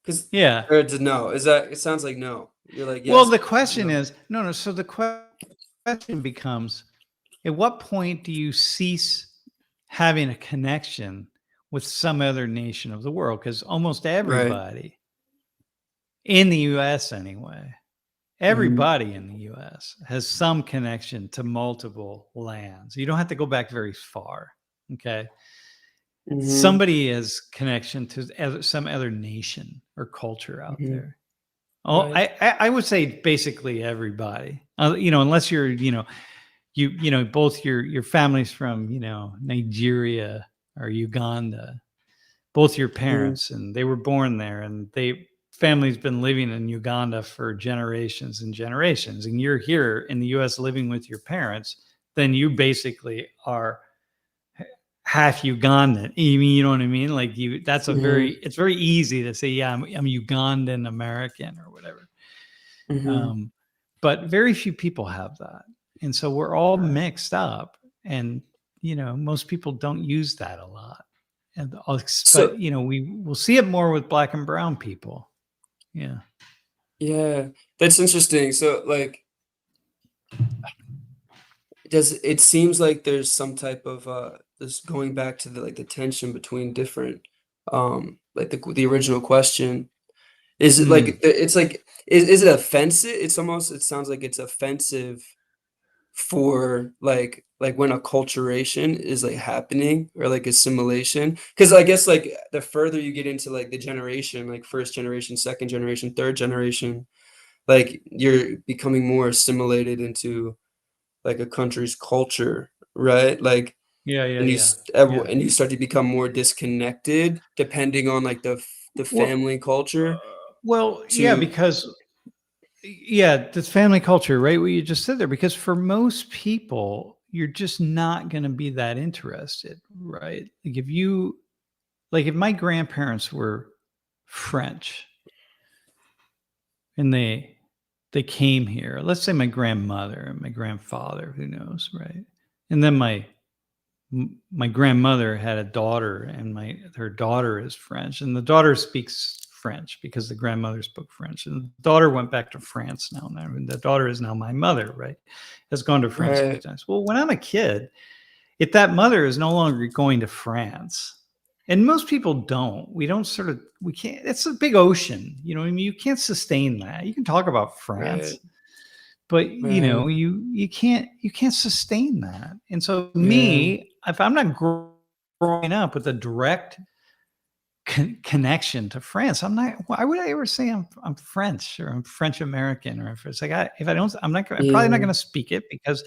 'cause yeah. or to no, is that it sounds like no. You're like, Well, "Yes, the but question no." is no. So the question becomes, at what point do you cease having a connection with some other nation of the world? Because almost Right. everybody in the US anyway. Mhm. Everybody in the US has some connection to multiple lands. You don't have to go back very far. Okay. Mhm. Somebody has connection to some other nation or culture out Mhm. there. Oh, Right. I would say basically everybody. Unless you're, both your family's from, Nigeria or Uganda, both your Mhm. parents, and they were born there, and family's been living in Uganda for generations and generations, and you're here in the US living with your parents, then you basically are half Ugandan. You know what I mean? Like that's Mhm. it's very easy to say, yeah, I'm Ugandan American or whatever. Mhm. But very few people have that. And so we're all mixed up, and, most people don't use that a lot. But, So we will see it more with black and brown people. Yeah. yeah, that's interesting. So, like, it seems like there's some type of this going back to the tension between different like the original question. Is it like Mm. it's like is it offensive? It sounds like it's offensive for like when acculturation is like happening or like assimilation. Because I guess like the further you get into like the generation, like first generation, second generation, third generation, like you're becoming more assimilated into like a country's culture, right? Like Yeah, yeah, and yeah. Yeah. and you start to become more disconnected depending on like the Well, family culture yeah, to because this family culture, right? What you just said there, because for most people, you're just not going to be that interested, right? If my grandparents were French and they came here, let's say my grandmother and my grandfather, who knows, right? And then my grandmother had a daughter, and her daughter is French, and the daughter speaks French because the grandmother spoke French, and the daughter went back to France now. And the daughter is now my mother, right? Has gone to France a few right, times. Well, when I'm a kid, if that mother is no longer going to France, and most people don't, we can't, it's a big ocean, you know what I mean? You can't sustain that. You can talk about France, right, but right, you can't sustain that. And so yeah, me, if I'm not growing up with a direct connection to France, I'm not. Why would I ever say I'm French or I'm French American, or if it's like if I don't, I'm probably not going yeah, to speak it because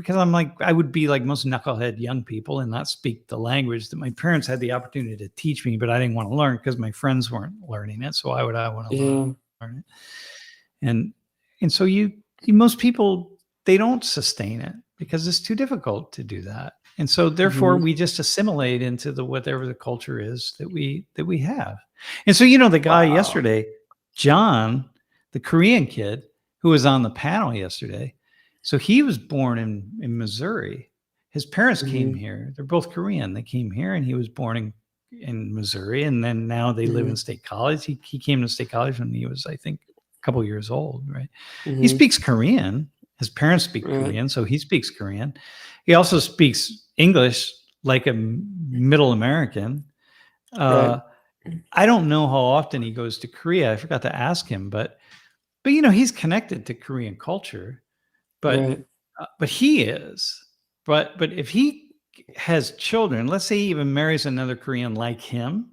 I'm like, I would be like most knucklehead young people and not speak the language that my parents had the opportunity to teach me, but I didn't want to learn because my friends weren't learning it. So why would I want to yeah, learn it? And so most people, they don't sustain it because it's too difficult to do that. And so therefore mhm, we just assimilate into the whatever the culture is that we have. And so the guy wow, yesterday, John, the Korean kid who was on the panel yesterday, so he was born in Missouri. His parents came mhm, here. They're both Korean. They came here, and he was born in Missouri, and then now they live in mhm, State College. He came to State College when he was, I think, a couple years old, right? He mhm, speaks Korean. His parents speak right, Korean, so he speaks Korean. He also speaks English like a middle American. right, Uh, I don't know how often he goes to Korea. I forgot to ask him, but he's connected to Korean culture. But right, he is. But if he has children, let's say he even marries another Korean like him,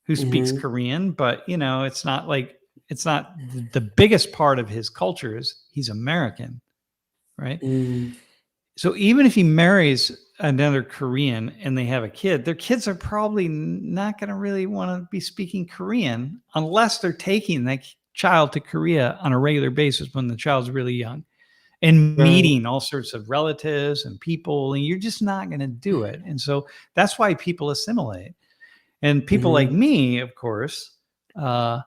who speaks mhm, Korean, but it's not the biggest part of his culture is he's American, right? mm, So even if he marries another Korean and they have a kid, their kids are probably not going to really want to be speaking Korean unless they're taking that child to Korea on a regular basis when the child's really young and right, meeting all sorts of relatives and people, and you're just not going to do it. And so that's why people assimilate. And people like mhm, me, of course, uh,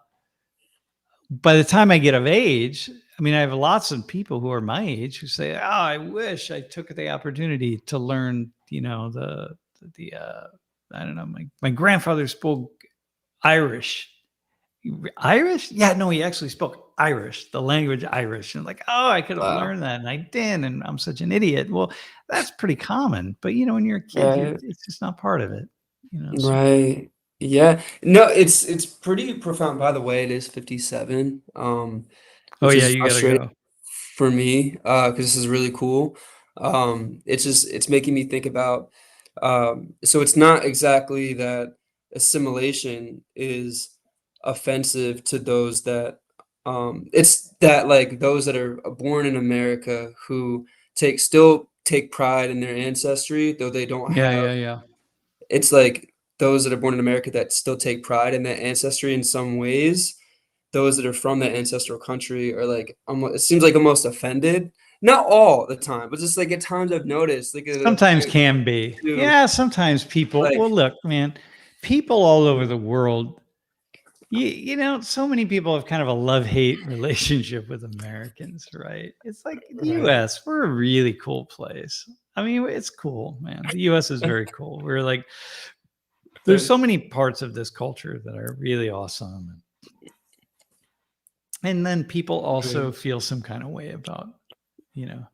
by the time I get of age, I mean, I have lots of people who are my age who say, "Oh, I wish I took the opportunity to learn, I don't know, my grandfather spoke Irish." Irish? Yeah, no, he actually spoke Irish, the language Irish. And like, oh, I could have wow, learned that, and I didn't, and I'm such an idiot. Well, that's pretty common. But when you're a kid, right, it's just not part of it. So right. Yeah. No, it's pretty profound. By the way, it is 57, Oh which yeah, is you gotta frustrating go. for me, because this is really cool. It's making me think about, so it's not exactly that assimilation is offensive to those that, it's that like those that are born in America who still take pride in their ancestry, though they don't Yeah, have, yeah, yeah. it's like those that are born in America that still take pride in that ancestry in some ways. Those that are from that ancestral country are like, it seems like almost offended. Not all the time, but just like at times I've noticed, like Sometimes can be. to Yeah, sometimes people. like, Well, look, man, people all over the world. You know, so many people have kind of a love-hate relationship with Americans, right? It's like the right, US, we're a really cool place. I mean, it's cool, man. The US is very cool. We're like, there's so thanks, many parts of this culture that are really awesome. And then people also right, feel some kind of way about, you know,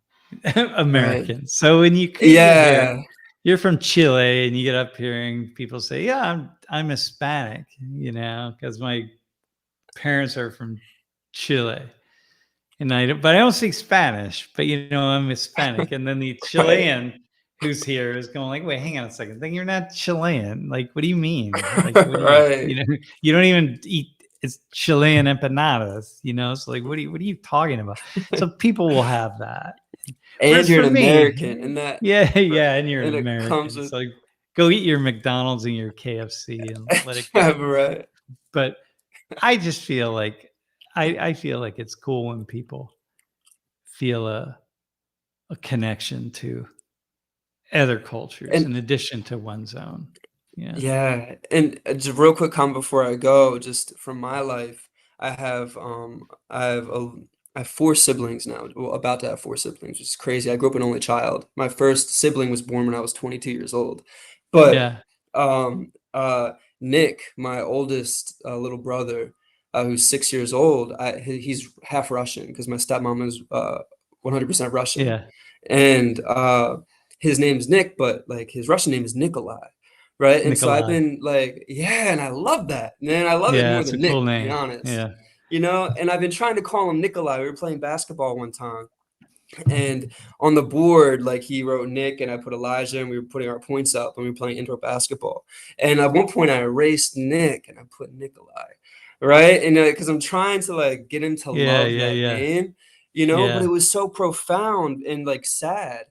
right, Americans. So when you get here, yeah, you're from Chile and you get up here and people say, "Yeah, I'm Hispanic," you know, because my parents are from Chile. And but I don't speak Spanish, but you know, I'm Hispanic. And then the right, Chilean who's here is going like, wait, hang on a second. Then you're not Chilean. Like, what do you mean? Like, what do right, you know, you don't even eat it's Chilean empanadas, you know? So like, what are you talking about? So people will have that. and Whereas you're for an me, American, and that, yeah, yeah, and you're an and it comes American. with, So like, go eat your McDonald's and your KFC and let it go. right, But I just feel like I feel like it's cool when people feel a connection to other cultures and in addition to one's own. Yeah. yeah, and just real quick comment before I go, just from my life, I have I have 4 siblings now. Well, about to have 4 siblings, which is crazy. I grew up an only child. My first sibling was born when I was 22 years old. But Yeah. Nick, my oldest little brother, who's 6 years old, he's half Russian because my stepmom is 100% Russian, Yeah. and his name's Nick, but like his Russian name is Nikolai. Right, and so I've Nikolai. been like, yeah, and I love that, man. I love it Yeah, more it's a than cool Nick, to be name. honest. Yeah. And I've been trying to call him Nikolai. We were playing basketball one time, and on the board, like he wrote Nick, and I put Elijah, and we were putting our points up, and we were playing indoor basketball. And at one point, I erased Nick, and I put Nikolai, right? And because I'm trying to like get him to Yeah, love yeah, that yeah. name, but Yeah. it was so profound and like sad.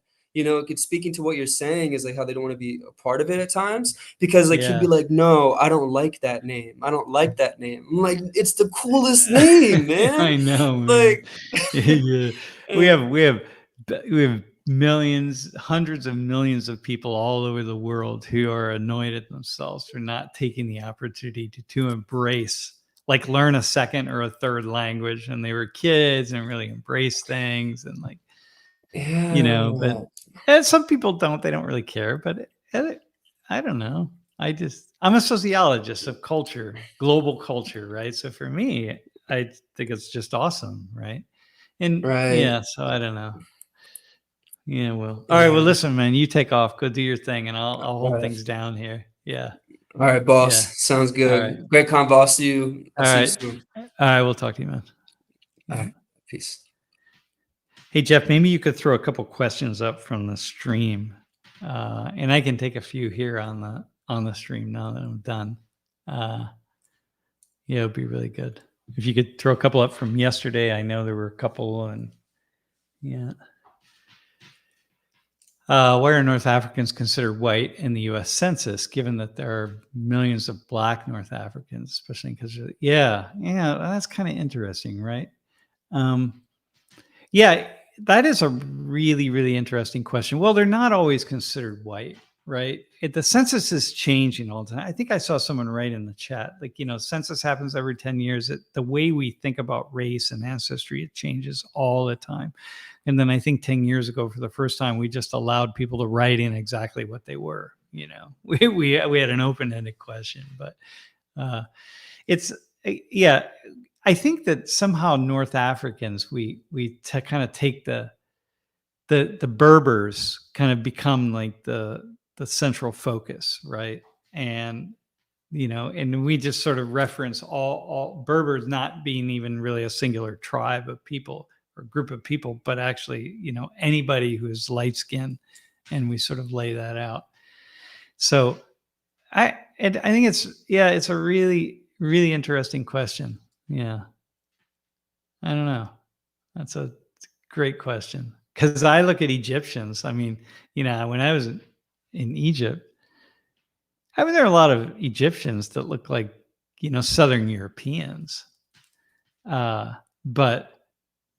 Speaking to what you're saying is like how they don't want to be a part of it at times because like he'd be Yeah. like, no, I don't like that name. I don't like that name. I'm like, it's the coolest name, man. I know, man. Like, Yeah. We and have we have we have millions, hundreds of millions of people all over the world who are annoyed at themselves for not taking the opportunity to embrace, like learn a second or a third language and they were kids and really embrace things and like, you know, but yeah, and some people don't, they don't really care, but I don't know. I'm a sociologist of culture, global culture, right? So for me, I think it's just awesome, right? And right. yeah, so I don't know. Yeah, well. All right, well, Yeah. listen, man, you take off, go do your thing, and I'll All hold right. things down here. Yeah, All right, boss. yeah. Sounds All right, good. Great convo. I'll all see you right, soon. all right. We'll talk to you, man. All Yeah. right. Peace. Hey, Jeff, maybe you could throw a couple questions up from the stream, and I can take a few here on the stream now that I'm done. Uh, yeah, it'd be really good if you could throw a couple up from yesterday. I know there were a couple, and yeah. Why are North Africans considered white in the U.S. Census, given that there are millions of Black North Africans, especially because, yeah, that's kind of interesting, right? Um, yeah, that is a really, really interesting question. Well, they're not always considered white, right? The census is changing all the time. I think I saw someone write in the chat, like, census happens every 10 years. The way we think about race and ancestry, it changes all the time. And then I think 10 years ago, for the first time, we just allowed people to write in exactly what they were. We had an open-ended question, but it's yeah. I think that somehow North Africans, we kind of take the Berbers kind of become like the central focus, right? And and we just sort of reference all Berbers not being even really a singular tribe of people or group of people, but actually, anybody who's light skinned, and we sort of lay that out. So I think it's a really, really interesting question. Yeah. I don't know. That's a great question. Because I look at Egyptians. I mean, when I was in Egypt, there are a lot of Egyptians that look like, Southern Europeans. But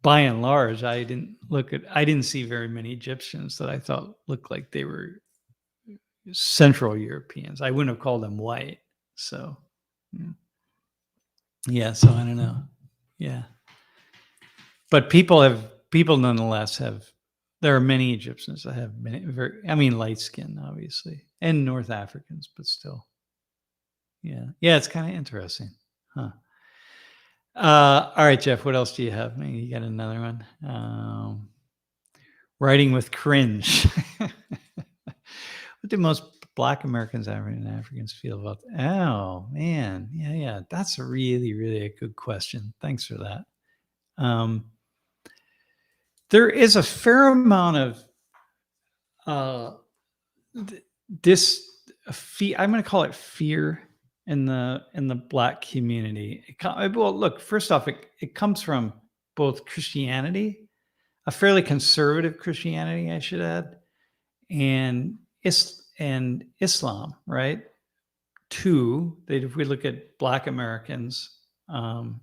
by and large, I didn't see very many Egyptians that I thought looked like they were Central Europeans. I wouldn't have called them white. So, yeah. So I don't know. Yeah. But people nonetheless there are many Egyptians that have light skin, obviously, and North Africans, but still. Yeah. Yeah. It's kind of interesting. Huh. All right, Jeff, what else do you have? Maybe you got another one. Writing with cringe. What do most Black Americans, African Africans feel about that? Oh, man. Yeah. That's a really, really a good question. Thanks for that. There is a fair amount of I'm going to call it fear in the Black community. Well, look, first off, it comes from both Christianity, a fairly conservative Christianity, I should add, and Islam, right? If we look at Black Americans, and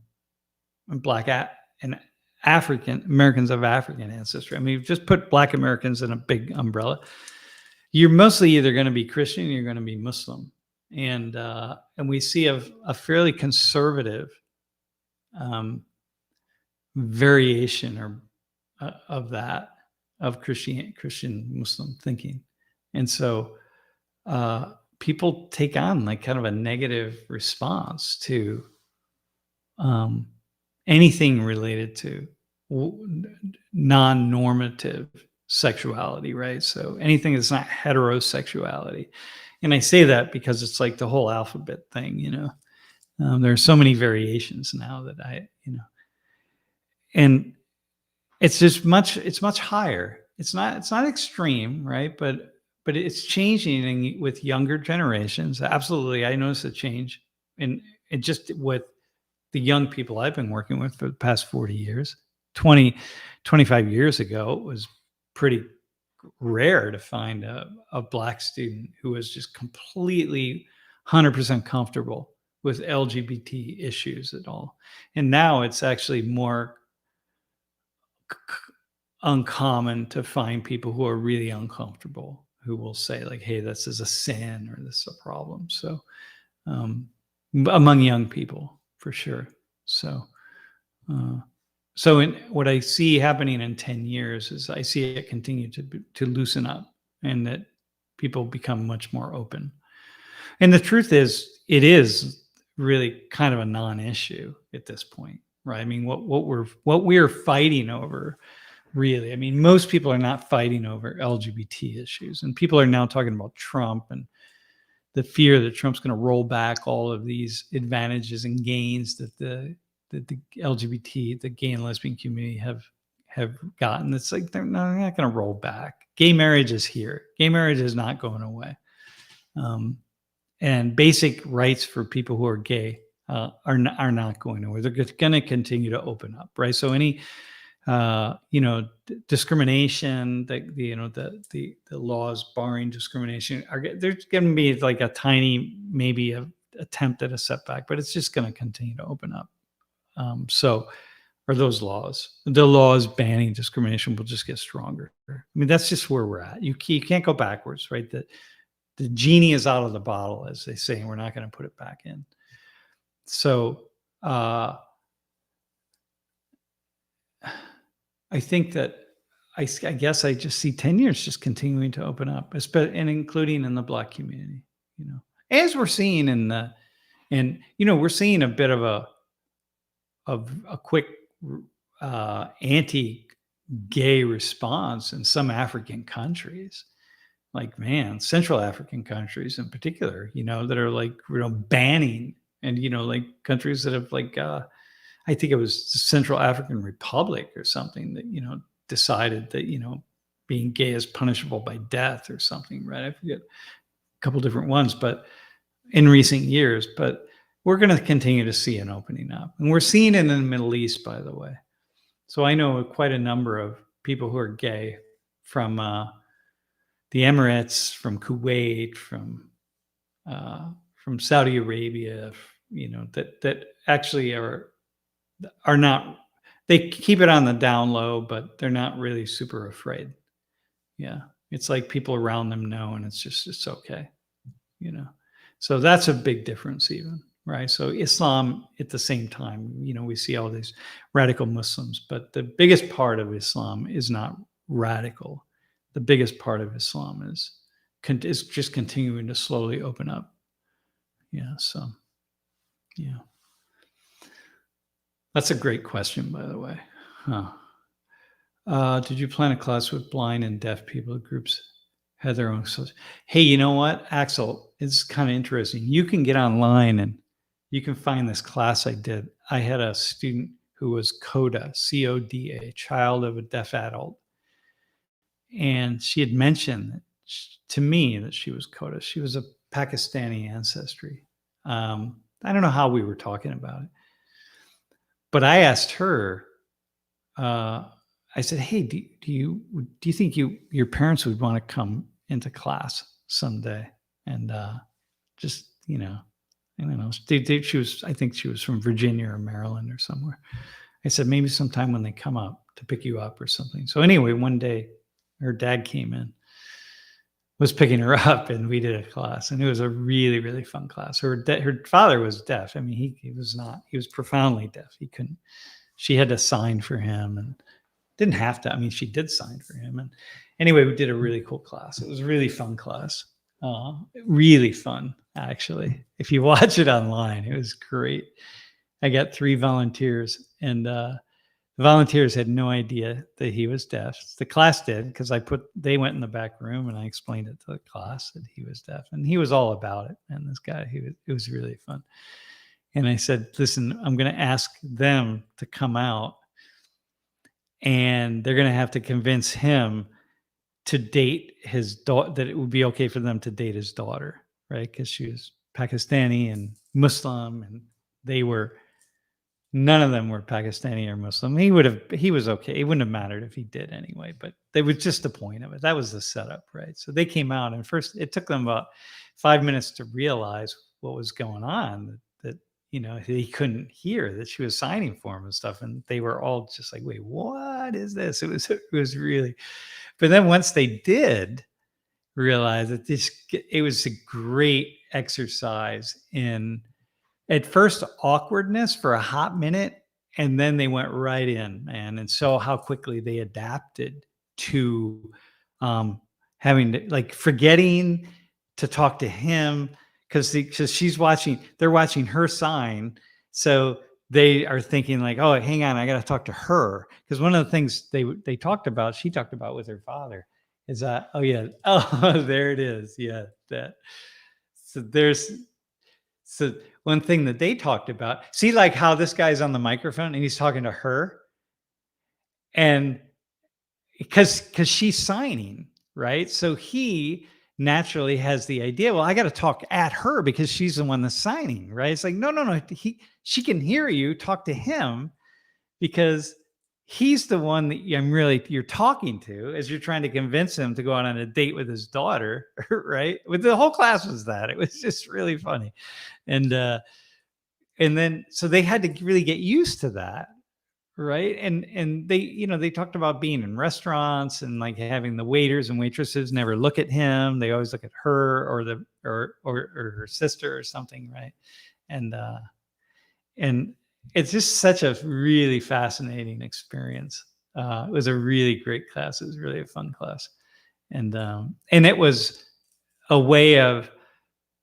and African Americans of African ancestry. I mean, just put Black Americans in a big umbrella. You're mostly either going to be Christian or you're going to be Muslim, and we see a fairly conservative variation of Christian Muslim thinking, and so people take on like kind of a negative response to anything related to non-normative sexuality, right? So anything that's not heterosexuality. And I say that because it's like the whole alphabet thing, there are so many variations now that and it's much higher. It's not extreme, right? But it's changing with younger generations. Absolutely. I noticed a change in just with the young people I've been working with for the past 40 years. 25 years ago, it was pretty rare to find a Black student who was just completely 100% comfortable with LGBT issues at all. And now it's actually more uncommon to find people who are really uncomfortable, who will say like, hey, this is a sin or this is a problem. So among young people, for sure. So what I see happening in 10 years is I see it continue to loosen up, and that people become much more open. And the truth is, it is really kind of a non-issue at this point, right? I mean, what we're fighting over, really, I mean, most people are not fighting over LGBT issues, and people are now talking about Trump and the fear that Trump's going to roll back all of these advantages and gains that the LGBT, the gay and lesbian community have gotten. It's like they're not going to roll back. Gay marriage is here. Gay marriage is not going away. And basic rights for people who are gay are not going away. They're going to continue to open up, right? So any discrimination, the laws barring discrimination there's going to be like a tiny maybe a attempt at a setback, but it's just going to continue to open up. The laws banning discrimination will just get stronger. I mean, that's just where we're at. You can't go backwards, right? The genie is out of the bottle, as they say, and we're not going to put it back in. So I think that I guess I just see 10 years just continuing to open up, and including in the Black community, as we're seeing we're seeing a bit of a quick anti-gay response in some African countries. like, man, Central African countries in particular, that are like, banning, and, like countries that have like, I think it was the Central African Republic or something that, decided that, being gay is punishable by death or something, right? I forget a couple different ones, but in recent years, but we're going to continue to see an opening up. And we're seeing it in the Middle East, by the way. So I know quite a number of people who are gay from the Emirates, from Kuwait, from Saudi Arabia, that actually are not, they keep it on the down low, but they're not really super afraid. Yeah. It's like people around them know, and it's okay. So that's a big difference even, right? So Islam at the same time, we see all these radical Muslims, but the biggest part of Islam is not radical. The biggest part of Islam is just continuing to slowly open up. Yeah. So, yeah. That's a great question, by the way. Did you plan a class with blind and deaf people? Groups had their own. Hey, you know what, Axel? It's kind of interesting. You can get online and you can find this class I did. I had a student who was CODA, CODA, child of a deaf adult. And she had mentioned to me that she was CODA. She was of Pakistani ancestry. I don't know how we were talking about it. But I asked her, I said, hey, do you think your parents would want to come into class someday? And just, I don't know. I think she was from Virginia or Maryland or somewhere. I said, maybe sometime when they come up to pick you up or something. So anyway, one day her dad came in, was picking her up, and we did a class, and it was a really, really fun class. Her father was deaf. I mean, he was profoundly deaf. He couldn't, she had to sign for him, and didn't have to. I mean, she did sign for him. And anyway, we did a really cool class. It was a really fun class. Really fun, actually. If you watch it online, it was great. I got 3 volunteers, and the volunteers had no idea that he was deaf. The class did, because they went in the back room and I explained it to the class that he was deaf, and he was all about it. And this guy, it was really fun. And I said, listen, I'm going to ask them to come out, and they're going to have to convince him to date his daughter, that it would be okay for them to date his daughter, right? Because she was Pakistani and Muslim, and none of them were Pakistani or Muslim. He was okay. It wouldn't have mattered if he did anyway, but that was just the point of it. That was the setup, right? So they came out, and first it took them about 5 minutes to realize what was going on, that he couldn't hear that she was signing for him and stuff. And they were all just like, wait, what is this? It was really, but then once they did realize that it was a great exercise in, at first, awkwardness for a hot minute, and then they went right in, man. And so how quickly they adapted to having to, like, forgetting to talk to him, because they're watching her sign. So they are thinking like, oh, hang on, I got to talk to her. Because one of the things she talked about with her father is that, oh yeah, oh, there it is. Yeah. So one thing that they talked about, see, like how this guy's on the microphone and he's talking to her, and because she's signing, right? So he naturally has the idea, well, I got to talk at her because she's the one that's signing, right? It's like, no. She can hear you, talk to him, because he's the one that you're talking to, as you're trying to convince him to go on a date with his daughter, right? With the whole class was that. It was just really funny. And then, so they had to really get used to that. Right. And they talked about being in restaurants and like having the waiters and waitresses never look at him. They always look at her or her sister or something. Right. And it's just such a really fascinating experience. It was a really great class. It was really a fun class. And it was a way of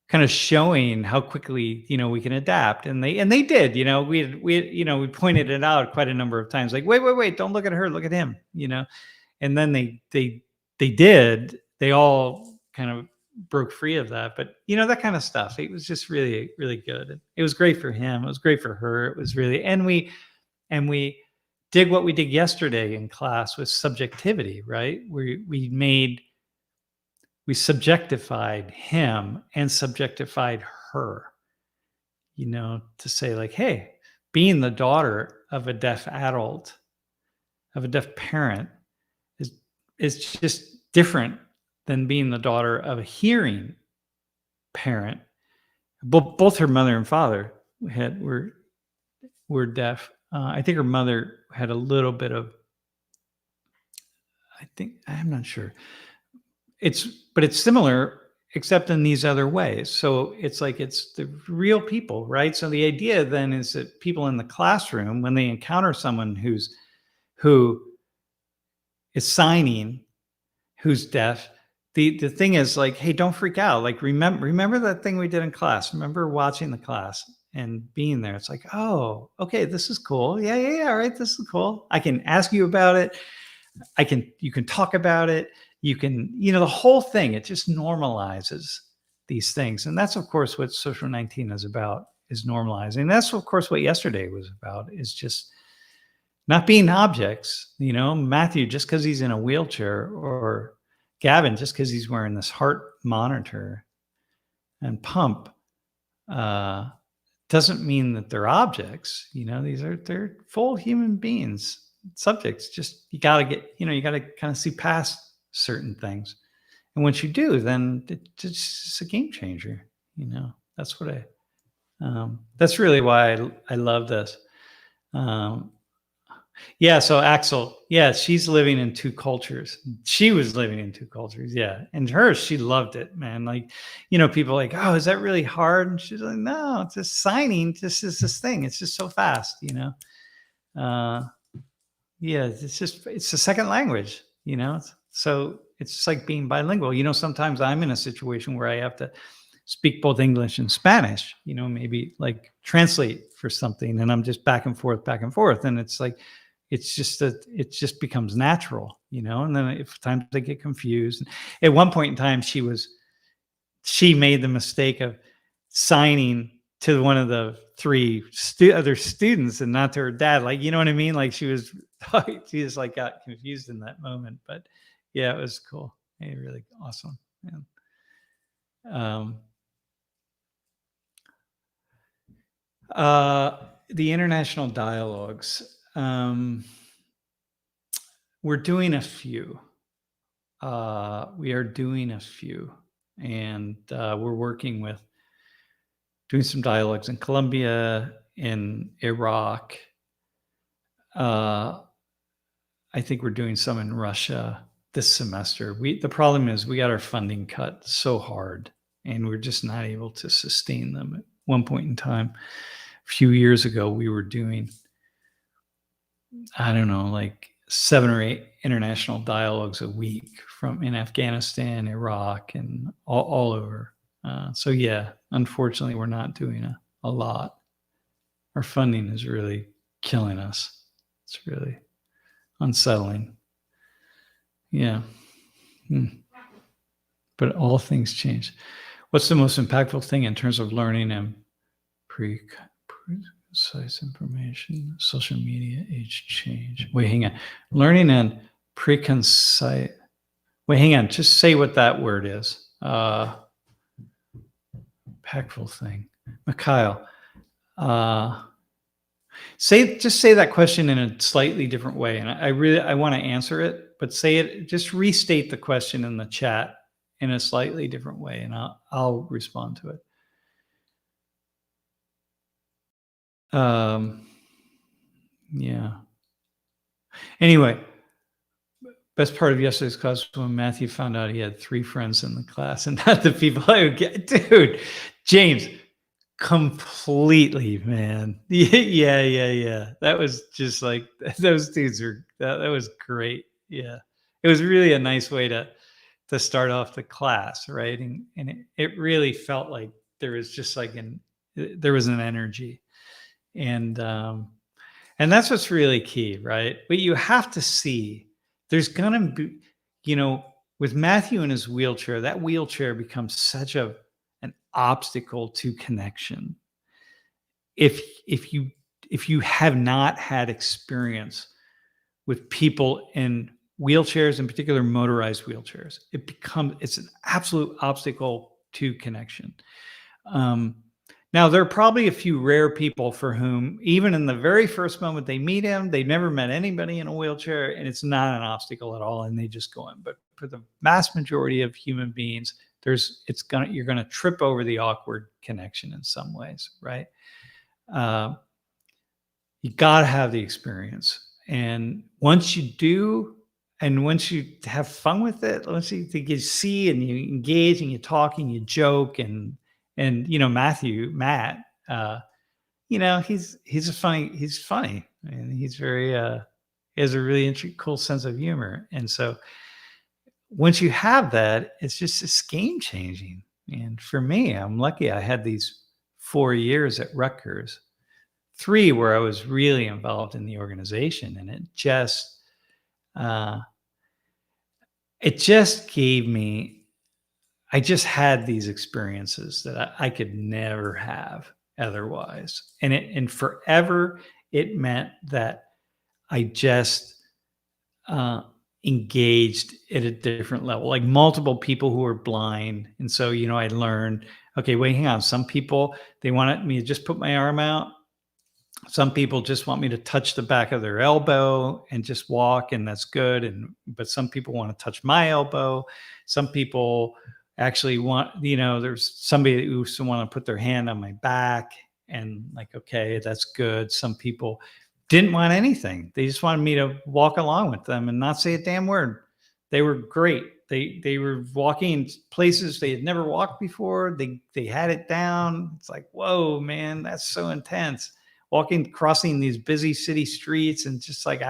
kind of showing how quickly, we can adapt. And they did, we pointed it out quite a number of times, like, wait, don't look at her, look at him, and then they did, they all kind of broke free of that. But that kind of stuff. It was just really, really good. It was great for him. It was great for her. It was really, and we did what we did yesterday in class with subjectivity, right? We subjectified him and subjectified her, to say like, hey, being the daughter of a deaf adult, of a deaf parent, is just different than being the daughter of a hearing parent. Both her mother and father were deaf. I think her mother had a little bit of, I'm not sure. But it's similar, except in these other ways. So it's like, it's the real people, right? So the idea then is that people in the classroom, when they encounter someone who is signing, who's deaf, the thing is like, hey, don't freak out. Like, remember that thing we did in class. Remember watching the class and being there. It's like, oh, okay, this is cool. Yeah. All right, this is cool. I can ask you about it. You can talk about it. You can, the whole thing, it just normalizes these things. And that's, of course, what Social 19 is about, is normalizing. And that's, of course, what yesterday was about, is just not being objects. Matthew, just because he's in a wheelchair, or Gavin, just because he's wearing this heart monitor and pump, doesn't mean that they're objects. They're full human beings, subjects. Just, you got to kind of see past certain things. And once you do, then it's a game changer. That's what that's really why I love this. Yeah. So Axel, yeah, she's living in two cultures. She was living in two cultures. Yeah. And she loved it, man. Like, people are like, oh, is that really hard? And she's like, no, it's just signing. This is this thing. It's just so fast, yeah, it's a second language, so it's just like being bilingual. Sometimes I'm in a situation where I have to speak both English and Spanish, maybe like translate for something, and I'm just back and forth. And it's like, it just becomes natural, and then if times I get confused. At one point in time, she made the mistake of signing to one of the three other students and not to her dad. Like, you know what I mean? Like, she just like got confused in that moment. But yeah, it was cool. Yeah, really awesome. Yeah. The international dialogues. We're doing a few. We are doing a few. And we're working with doing some dialogues in Colombia, in Iraq. I think we're doing some in Russia this semester. The problem is we got our funding cut so hard, and we're just not able to sustain them. At one point in time, a few years ago, we were doing, I don't know, like 7 or 8 international dialogues a week in Afghanistan, Iraq, and all over. So yeah, unfortunately, we're not doing a lot. Our funding is really killing us. It's really unsettling. Yeah. But all things change. What's the most impactful thing in terms of learning and precise information, social media, age change? Wait, hang on. Learning and preconcise. Wait, hang on. Just say what that word is. Impactful thing. Mikhail. Just say that question in a slightly different way. And I want to answer it, but just restate the question in the chat in a slightly different way, and I'll respond to it. Yeah. Anyway, best part of yesterday's class was when Matthew found out he had 3 friends in the class and not the people I would get. Dude, James, completely, man. Yeah. That was just like, those dudes that was great. Yeah. It was really a nice way to start off the class, right? And it really felt like there was just like there was an energy. And that's what's really key, right? But you have to see, there's gonna be, with Matthew in his wheelchair, that wheelchair becomes such an obstacle to connection. If you have not had experience with people in wheelchairs, in particular motorized wheelchairs, it's an absolute obstacle to connection. Now, there are probably a few rare people for whom, even in the very first moment they meet him, they've never met anybody in a wheelchair, and it's not an obstacle at all, and they just go in. But for the vast majority of human beings, you're gonna trip over the awkward connection in some ways, right? You gotta have the experience, and once you do, and once you have fun with it, once you see and you engage and you talk and you joke and Matt, he's funny and he's very he has a really cool sense of humor. And so once you have that, it's game changing. And for me, I'm lucky I had these 4 years at Rutgers, 3 where I was really involved in the organization, and it just gave me, I just had these experiences that I could never have otherwise. And forever, it meant that I just engaged at a different level, like multiple people who were blind. And so, I learned, okay, wait, hang on. Some people, they wanted me to just put my arm out. Some people just want me to touch the back of their elbow and just walk, and that's good. But some people want to touch my elbow. Some people actually want, there's somebody who want to put their hand on my back, and like, okay, that's good. Some people didn't want anything. They just wanted me to walk along with them and not say a damn word. They were great. They were walking places they had never walked before. They had it down. It's like, whoa, man, that's so intense. Crossing these busy city streets, and just like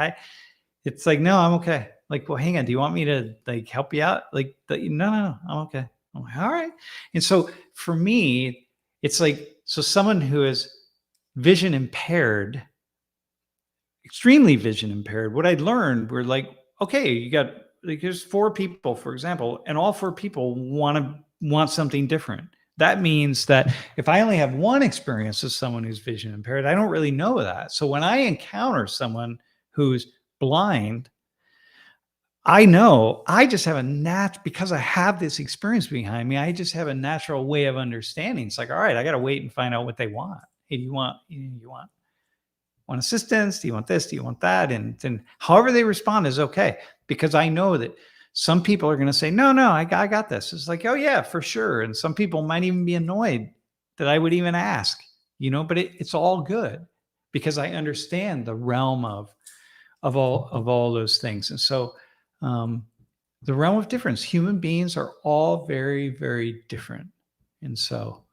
it's like, no, I'm okay. Like, well, hang on, do you want me to like help you out? Like, no, I'm okay. I'm like, all right. And so for me, it's like, so someone who is vision impaired, extremely vision impaired, what I learned were like, okay, you got like, there's 4 people, for example, and all 4 people want something different. That means that if I only have one experience as someone who's vision impaired, I don't really know that. So when I encounter someone who's blind, I know I just have because I have this experience behind me, I just have a natural way of understanding. It's like, all right, I got to wait and find out what they want. Hey, do you want assistance? Do you want this? Do you want that? And then however they respond is okay, because I know that some people are going to say, no, I got this. It's like, oh yeah, for sure. And some people might even be annoyed that I would even ask, but it's all good because I understand the realm of all those things. And so the realm of difference, human beings are all very, very different. And so,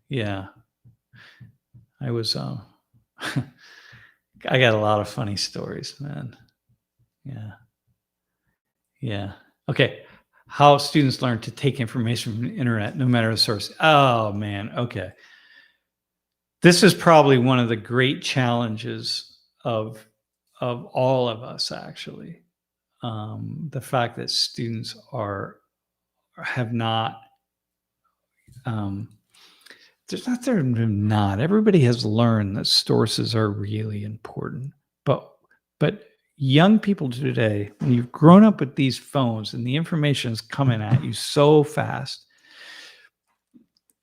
yeah, I was, I got a lot of funny stories, man. Yeah. Okay. How students learn to take information from the internet, no matter the source. Oh man. Okay. This is probably one of the great challenges of all of us, actually. The fact that students have not, they're not. Everybody has learned that sources are really important, but young people today, when you've grown up with these phones and the information is coming at you so fast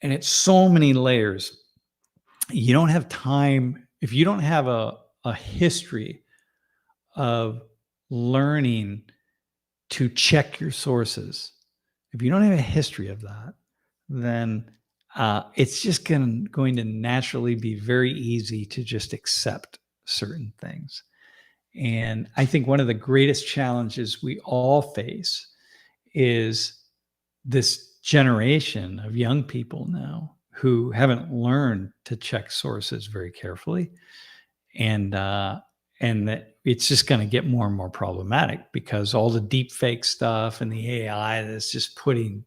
and it's so many layers, you don't have time. If you don't have a history of learning to check your sources, if you don't have a history of that, then it's just going to naturally be very easy to just accept certain things. And I think one of the greatest challenges we all face is this generation of young people now who haven't learned to check sources very carefully. And that it's just going to get more and more problematic because all the deep fake stuff and the AI that's just putting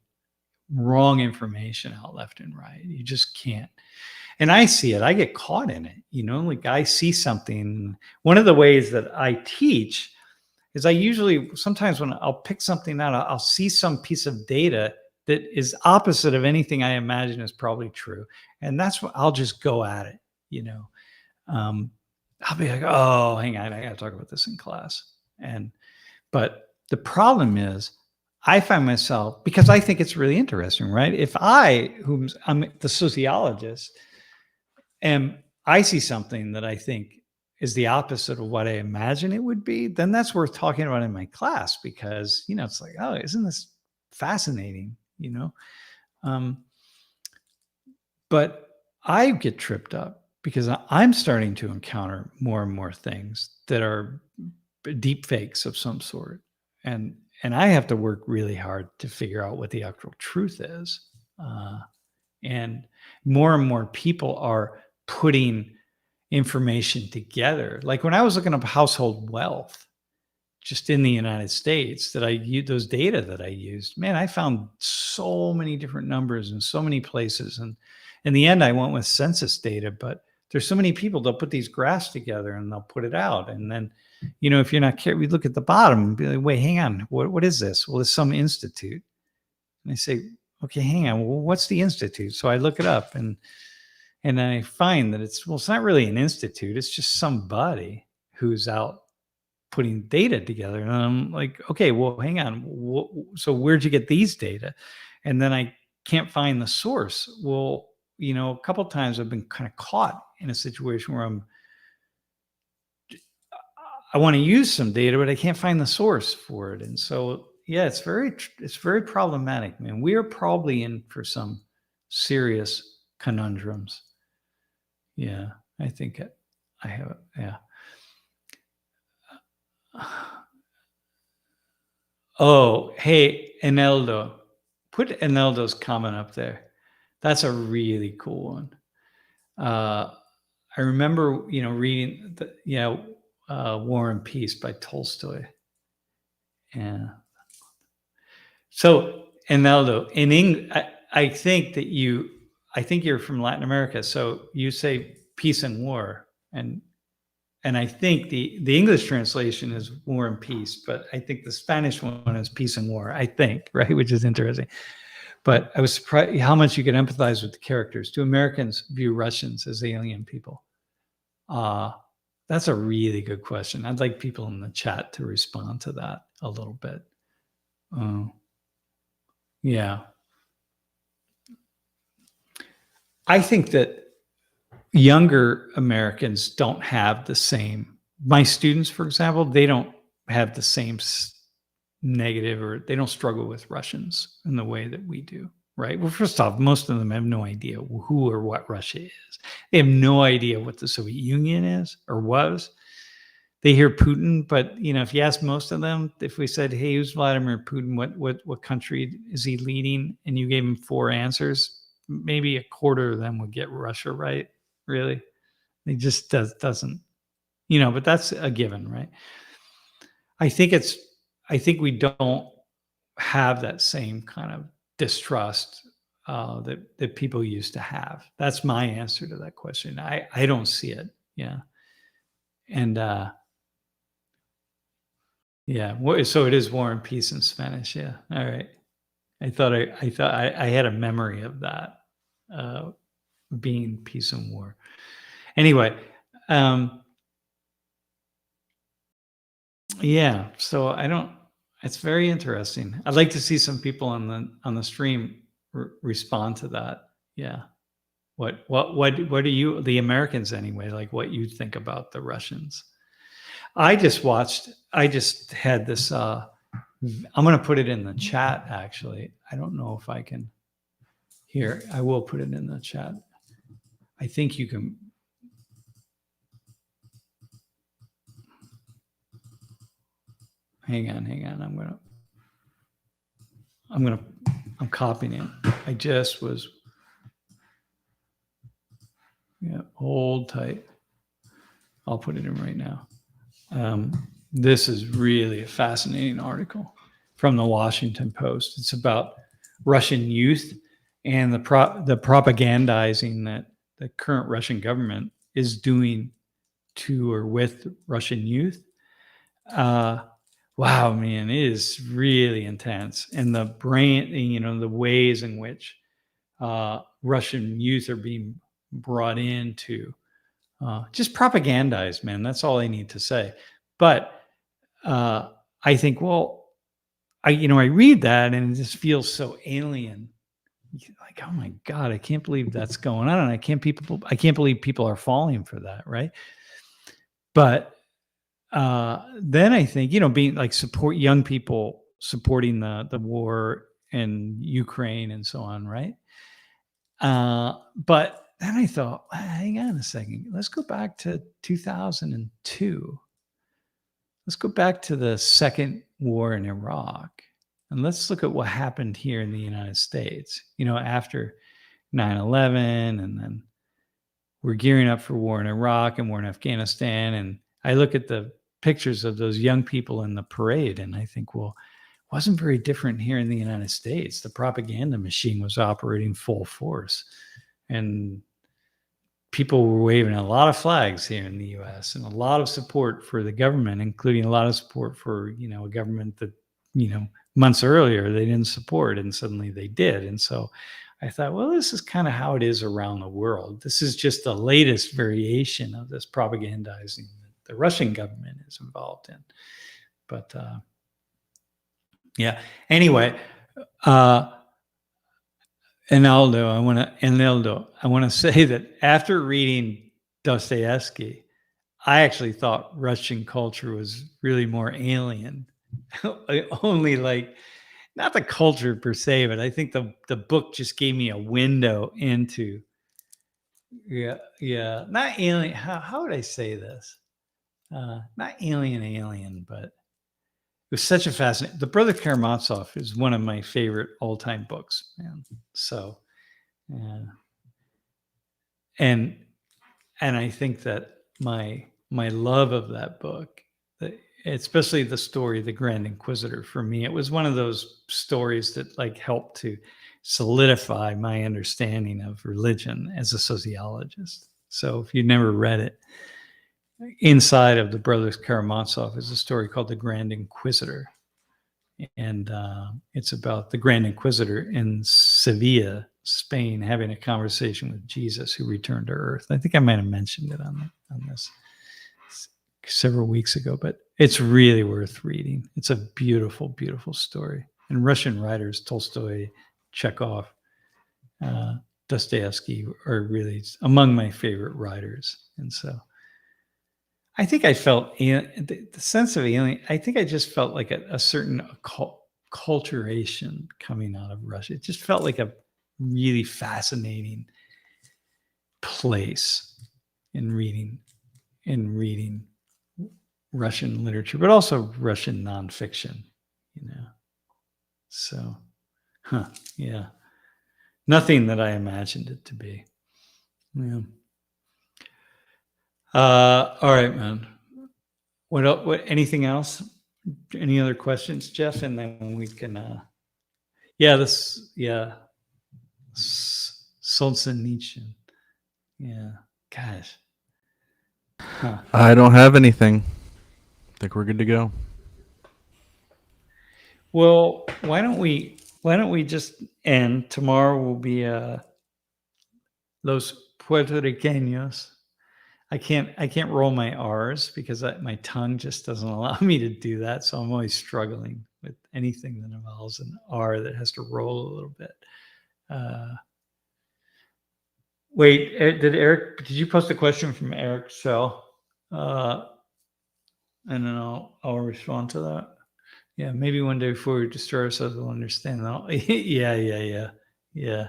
wrong information out left and right. You just can't. And I see it. I get caught in it. Like I see something. One of the ways that I teach is I usually, sometimes when I'll pick something out, I'll see some piece of data that is opposite of anything I imagine is probably true. And that's what I'll just go at it, you know. I'll be like, oh, hang on, I got to talk about this in class. But the problem is, I find myself, because I think it's really interesting, right? If I'm the sociologist, and I see something that I think is the opposite of what I imagine it would be, then that's worth talking about in my class, because, you know, it's like, oh, isn't this fascinating, you know? But I get tripped up because I'm starting to encounter more and more things that are deep fakes of some sort. And I have to work really hard to figure out what the actual truth is. And more people are putting information together. Like when I was looking up household wealth, just in the United States, that I used those data that I used, man, I found so many different numbers in so many places. And in the end, I went with census data, but there's so many people, they'll put these graphs together and they'll put it out. And then, you know, if you're not careful, we look at the bottom and be like, wait, hang on, what is this? Well, it's some institute. And I say, okay, hang on, well, what's the institute? So I look it up, and I find that it's not really an institute. It's just somebody who's out putting data together. And I'm like, okay, well, hang on. So where'd you get these data? And then I can't find the source. Well, you know, a couple of times I've been kind of caught in a situation where I want to use some data, but I can't find the source for it. And so, yeah, it's very problematic, man. We are probably in for some serious conundrums. Yeah, I think I have it. Yeah. Oh, hey, Eneldo. Put Eneldo's comment up there. That's a really cool one. I remember, you know, reading War and Peace by Tolstoy. Yeah. So, Eneldo, in English, I think you're from Latin America. So you say peace and war, and I think the English translation is War and Peace, but I think the Spanish one is Peace and War, I think, right? Which is interesting. But I was surprised how much you could empathize with the characters. Do Americans view Russians as alien people? That's a really good question. I'd like people in the chat to respond to that a little bit. Yeah. I think that younger Americans don't have the same, my students, for example, they don't have the same negative, or they don't struggle with Russians in the way that we do, right? Well, first off, most of them have no idea who or what Russia is. They have no idea what the Soviet Union is or was. They hear Putin, but, you know, if you ask most of them, if we said, hey, who's Vladimir Putin? What country is he leading? And you gave them 4 answers, maybe a quarter of them would get Russia right. Really? It just doesn't, you know, but that's a given, right? I think we don't have that same kind of distrust that people used to have. That's my answer to that question. I don't see it. Yeah. And yeah, so it is War and Peace in Spanish. Yeah. All right. I thought I had a memory of that being peace and war. Anyway, yeah. So it's very interesting. I'd like to see some people on the stream respond to that. Yeah. What do you, the Americans anyway, like what you think about the Russians? I just had this, I'm going to put it in the chat, actually. I don't know if I can. Here, I will put it in the chat. I think you can. Hang on. I'm copying it. I just was. Yeah, hold tight. I'll put it in right now. This is really a fascinating article from the Washington Post. It's about Russian youth and the propagandizing that the current Russian government is doing to or with Russian youth. wow, man, it is really intense. And the brain, the ways in which Russian youth are being brought into just propagandized, man. That's all I need to say. But I think, well, I read that and it just feels so alien. Like, oh my God, I can't believe that's going on. And I can't believe people are falling for that. Right. But then I think, being like young people supporting the war in Ukraine and so on. Right. But then I thought, hang on a second, let's go back to 2002. Let's go back to the second war in Iraq. And let's look at what happened here in the United States, after 9/11, and then we're gearing up for war in Iraq and war in Afghanistan. And I look at the pictures of those young people in the parade and I think, well, it wasn't very different here in the United States. The propaganda machine was operating full force. And people were waving a lot of flags here in the US and a lot of support for the government, including a lot of support for, a government that, months earlier they didn't support and suddenly they did. And so I thought, well, this is kind of how it is around the world. This is just the latest variation of this propagandizing that the Russian government is involved in. But yeah, anyway, Enaldo, I want to say that after reading Dostoevsky, I actually thought Russian culture was really more alien. Only like, not the culture per se, but I think the book just gave me a window into, not alien. How would I say this? Not alien, but it was such a fascinating. The Brother Karamazov is one of my favorite all-time books, man. So, and I think that my love of that book, especially the story, The Grand Inquisitor, for me, it was one of those stories that like helped to solidify my understanding of religion as a sociologist. So if you've never read it, inside of the Brothers Karamazov is a story called The Grand Inquisitor. And it's about the Grand Inquisitor in Sevilla, Spain, having a conversation with Jesus who returned to Earth. I think I might have mentioned it on this several weeks ago, but it's really worth reading. It's a beautiful, beautiful story. And Russian writers, Tolstoy, Chekhov, Dostoevsky, are really among my favorite writers. And so I think I felt the sense of alien. I think I just felt like a certain acculturation coming out of Russia. It just felt like a really fascinating place in reading Russian literature, but also Russian nonfiction, So, yeah. Nothing that I imagined it to be. Yeah. All right, man. What anything else? Any other questions, Jeff? And then we can Solzhenitsyn. Yeah. Gosh. Huh. I don't have anything. I think we're good to go. Well, why don't we just end? Tomorrow will be Los Puertorriqueños. I can't roll my R's because my tongue just doesn't allow me to do that. So I'm always struggling with anything that involves an R that has to roll a little bit. Wait, did you post a question from Eric Shell? And then I'll respond to that. Yeah, maybe one day before we destroy ourselves, we'll understand that. Yeah.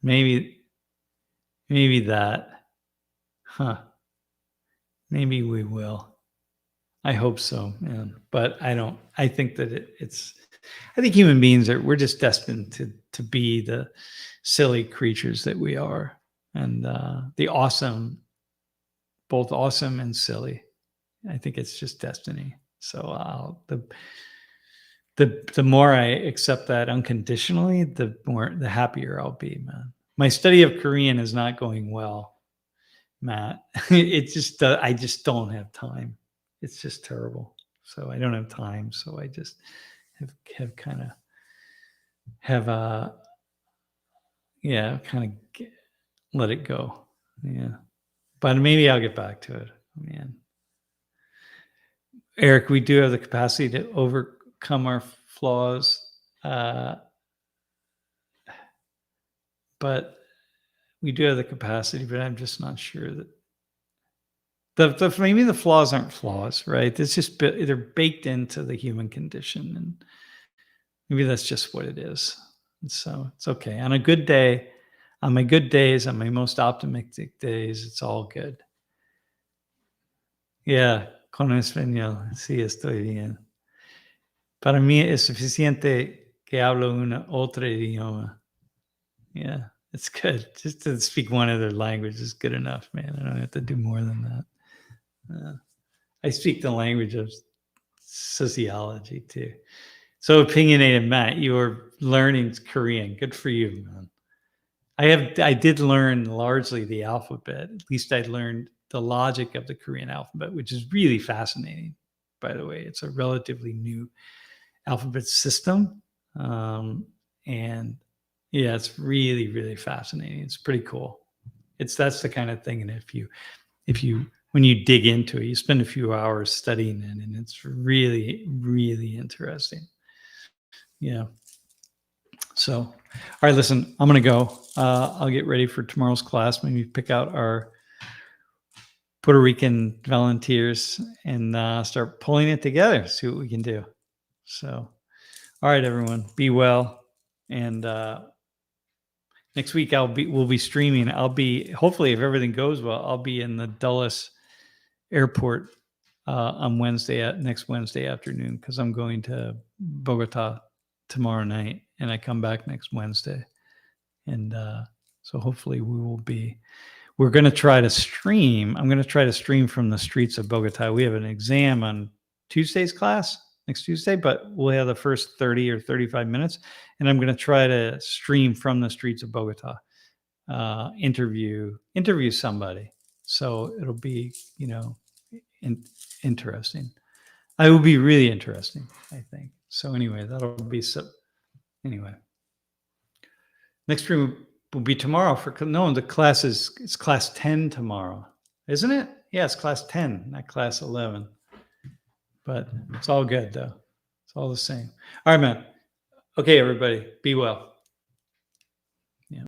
Maybe that. Huh. Maybe we will. I hope so, man. But I think that I think human beings we're just destined to be the silly creatures that we are. And the awesome, both awesome and silly. I think it's just destiny. So the more I accept that unconditionally, the happier I'll be, man. My study of Korean is not going well, Matt. I just don't have time. It's just terrible. So I don't have time. So I just have kind of have kind of let it go. Yeah. But maybe I'll get back to it. Man. Eric, we do have the capacity to overcome our flaws. But we do have the capacity, but I'm just not sure that maybe the flaws aren't flaws, right? It's just they're baked into the human condition, and maybe that's just what it is. And so it's okay. On a good day, on my good days, on my most optimistic days, it's all good. Yeah, con español, sí estoy bien. Para mí es suficiente que hablo otro idioma. Yeah, it's good. Just to speak one other language is good enough, man. I don't have to do more than that. I speak the language of sociology too. So opinionated, Matt, you are learning Korean. Good for you, man. I did learn largely the alphabet. At least I learned the logic of the Korean alphabet, which is really fascinating. By the way, it's a relatively new alphabet system, and yeah, it's really, really fascinating. It's pretty cool. That's the kind of thing, and if you when you dig into it, you spend a few hours studying it, and it's really, really interesting. Yeah. So, all right, listen, I'm going to go. I'll get ready for tomorrow's class. Maybe pick out our Puerto Rican volunteers and start pulling it together, see what we can do. So, all right, everyone, be well. And next week we'll be streaming. Hopefully, if everything goes well, I'll be in the Dulles airport on next Wednesday afternoon, because I'm going to Bogota tomorrow night, and I come back next Wednesday. And so hopefully we're going to try to stream. I'm going to try to stream from the streets of Bogota. We have an exam on next Tuesday, but we'll have the first 30 or 35 minutes. And I'm going to try to stream from the streets of Bogota, interview somebody. So it'll be, interesting. It will be really interesting, I think. So anyway, that'll be anyway. Next room will be tomorrow the class it's class 10 tomorrow, isn't it? Yeah, it's class 10, not class 11. But it's all good though. It's all the same. All right, man. Okay, everybody, be well.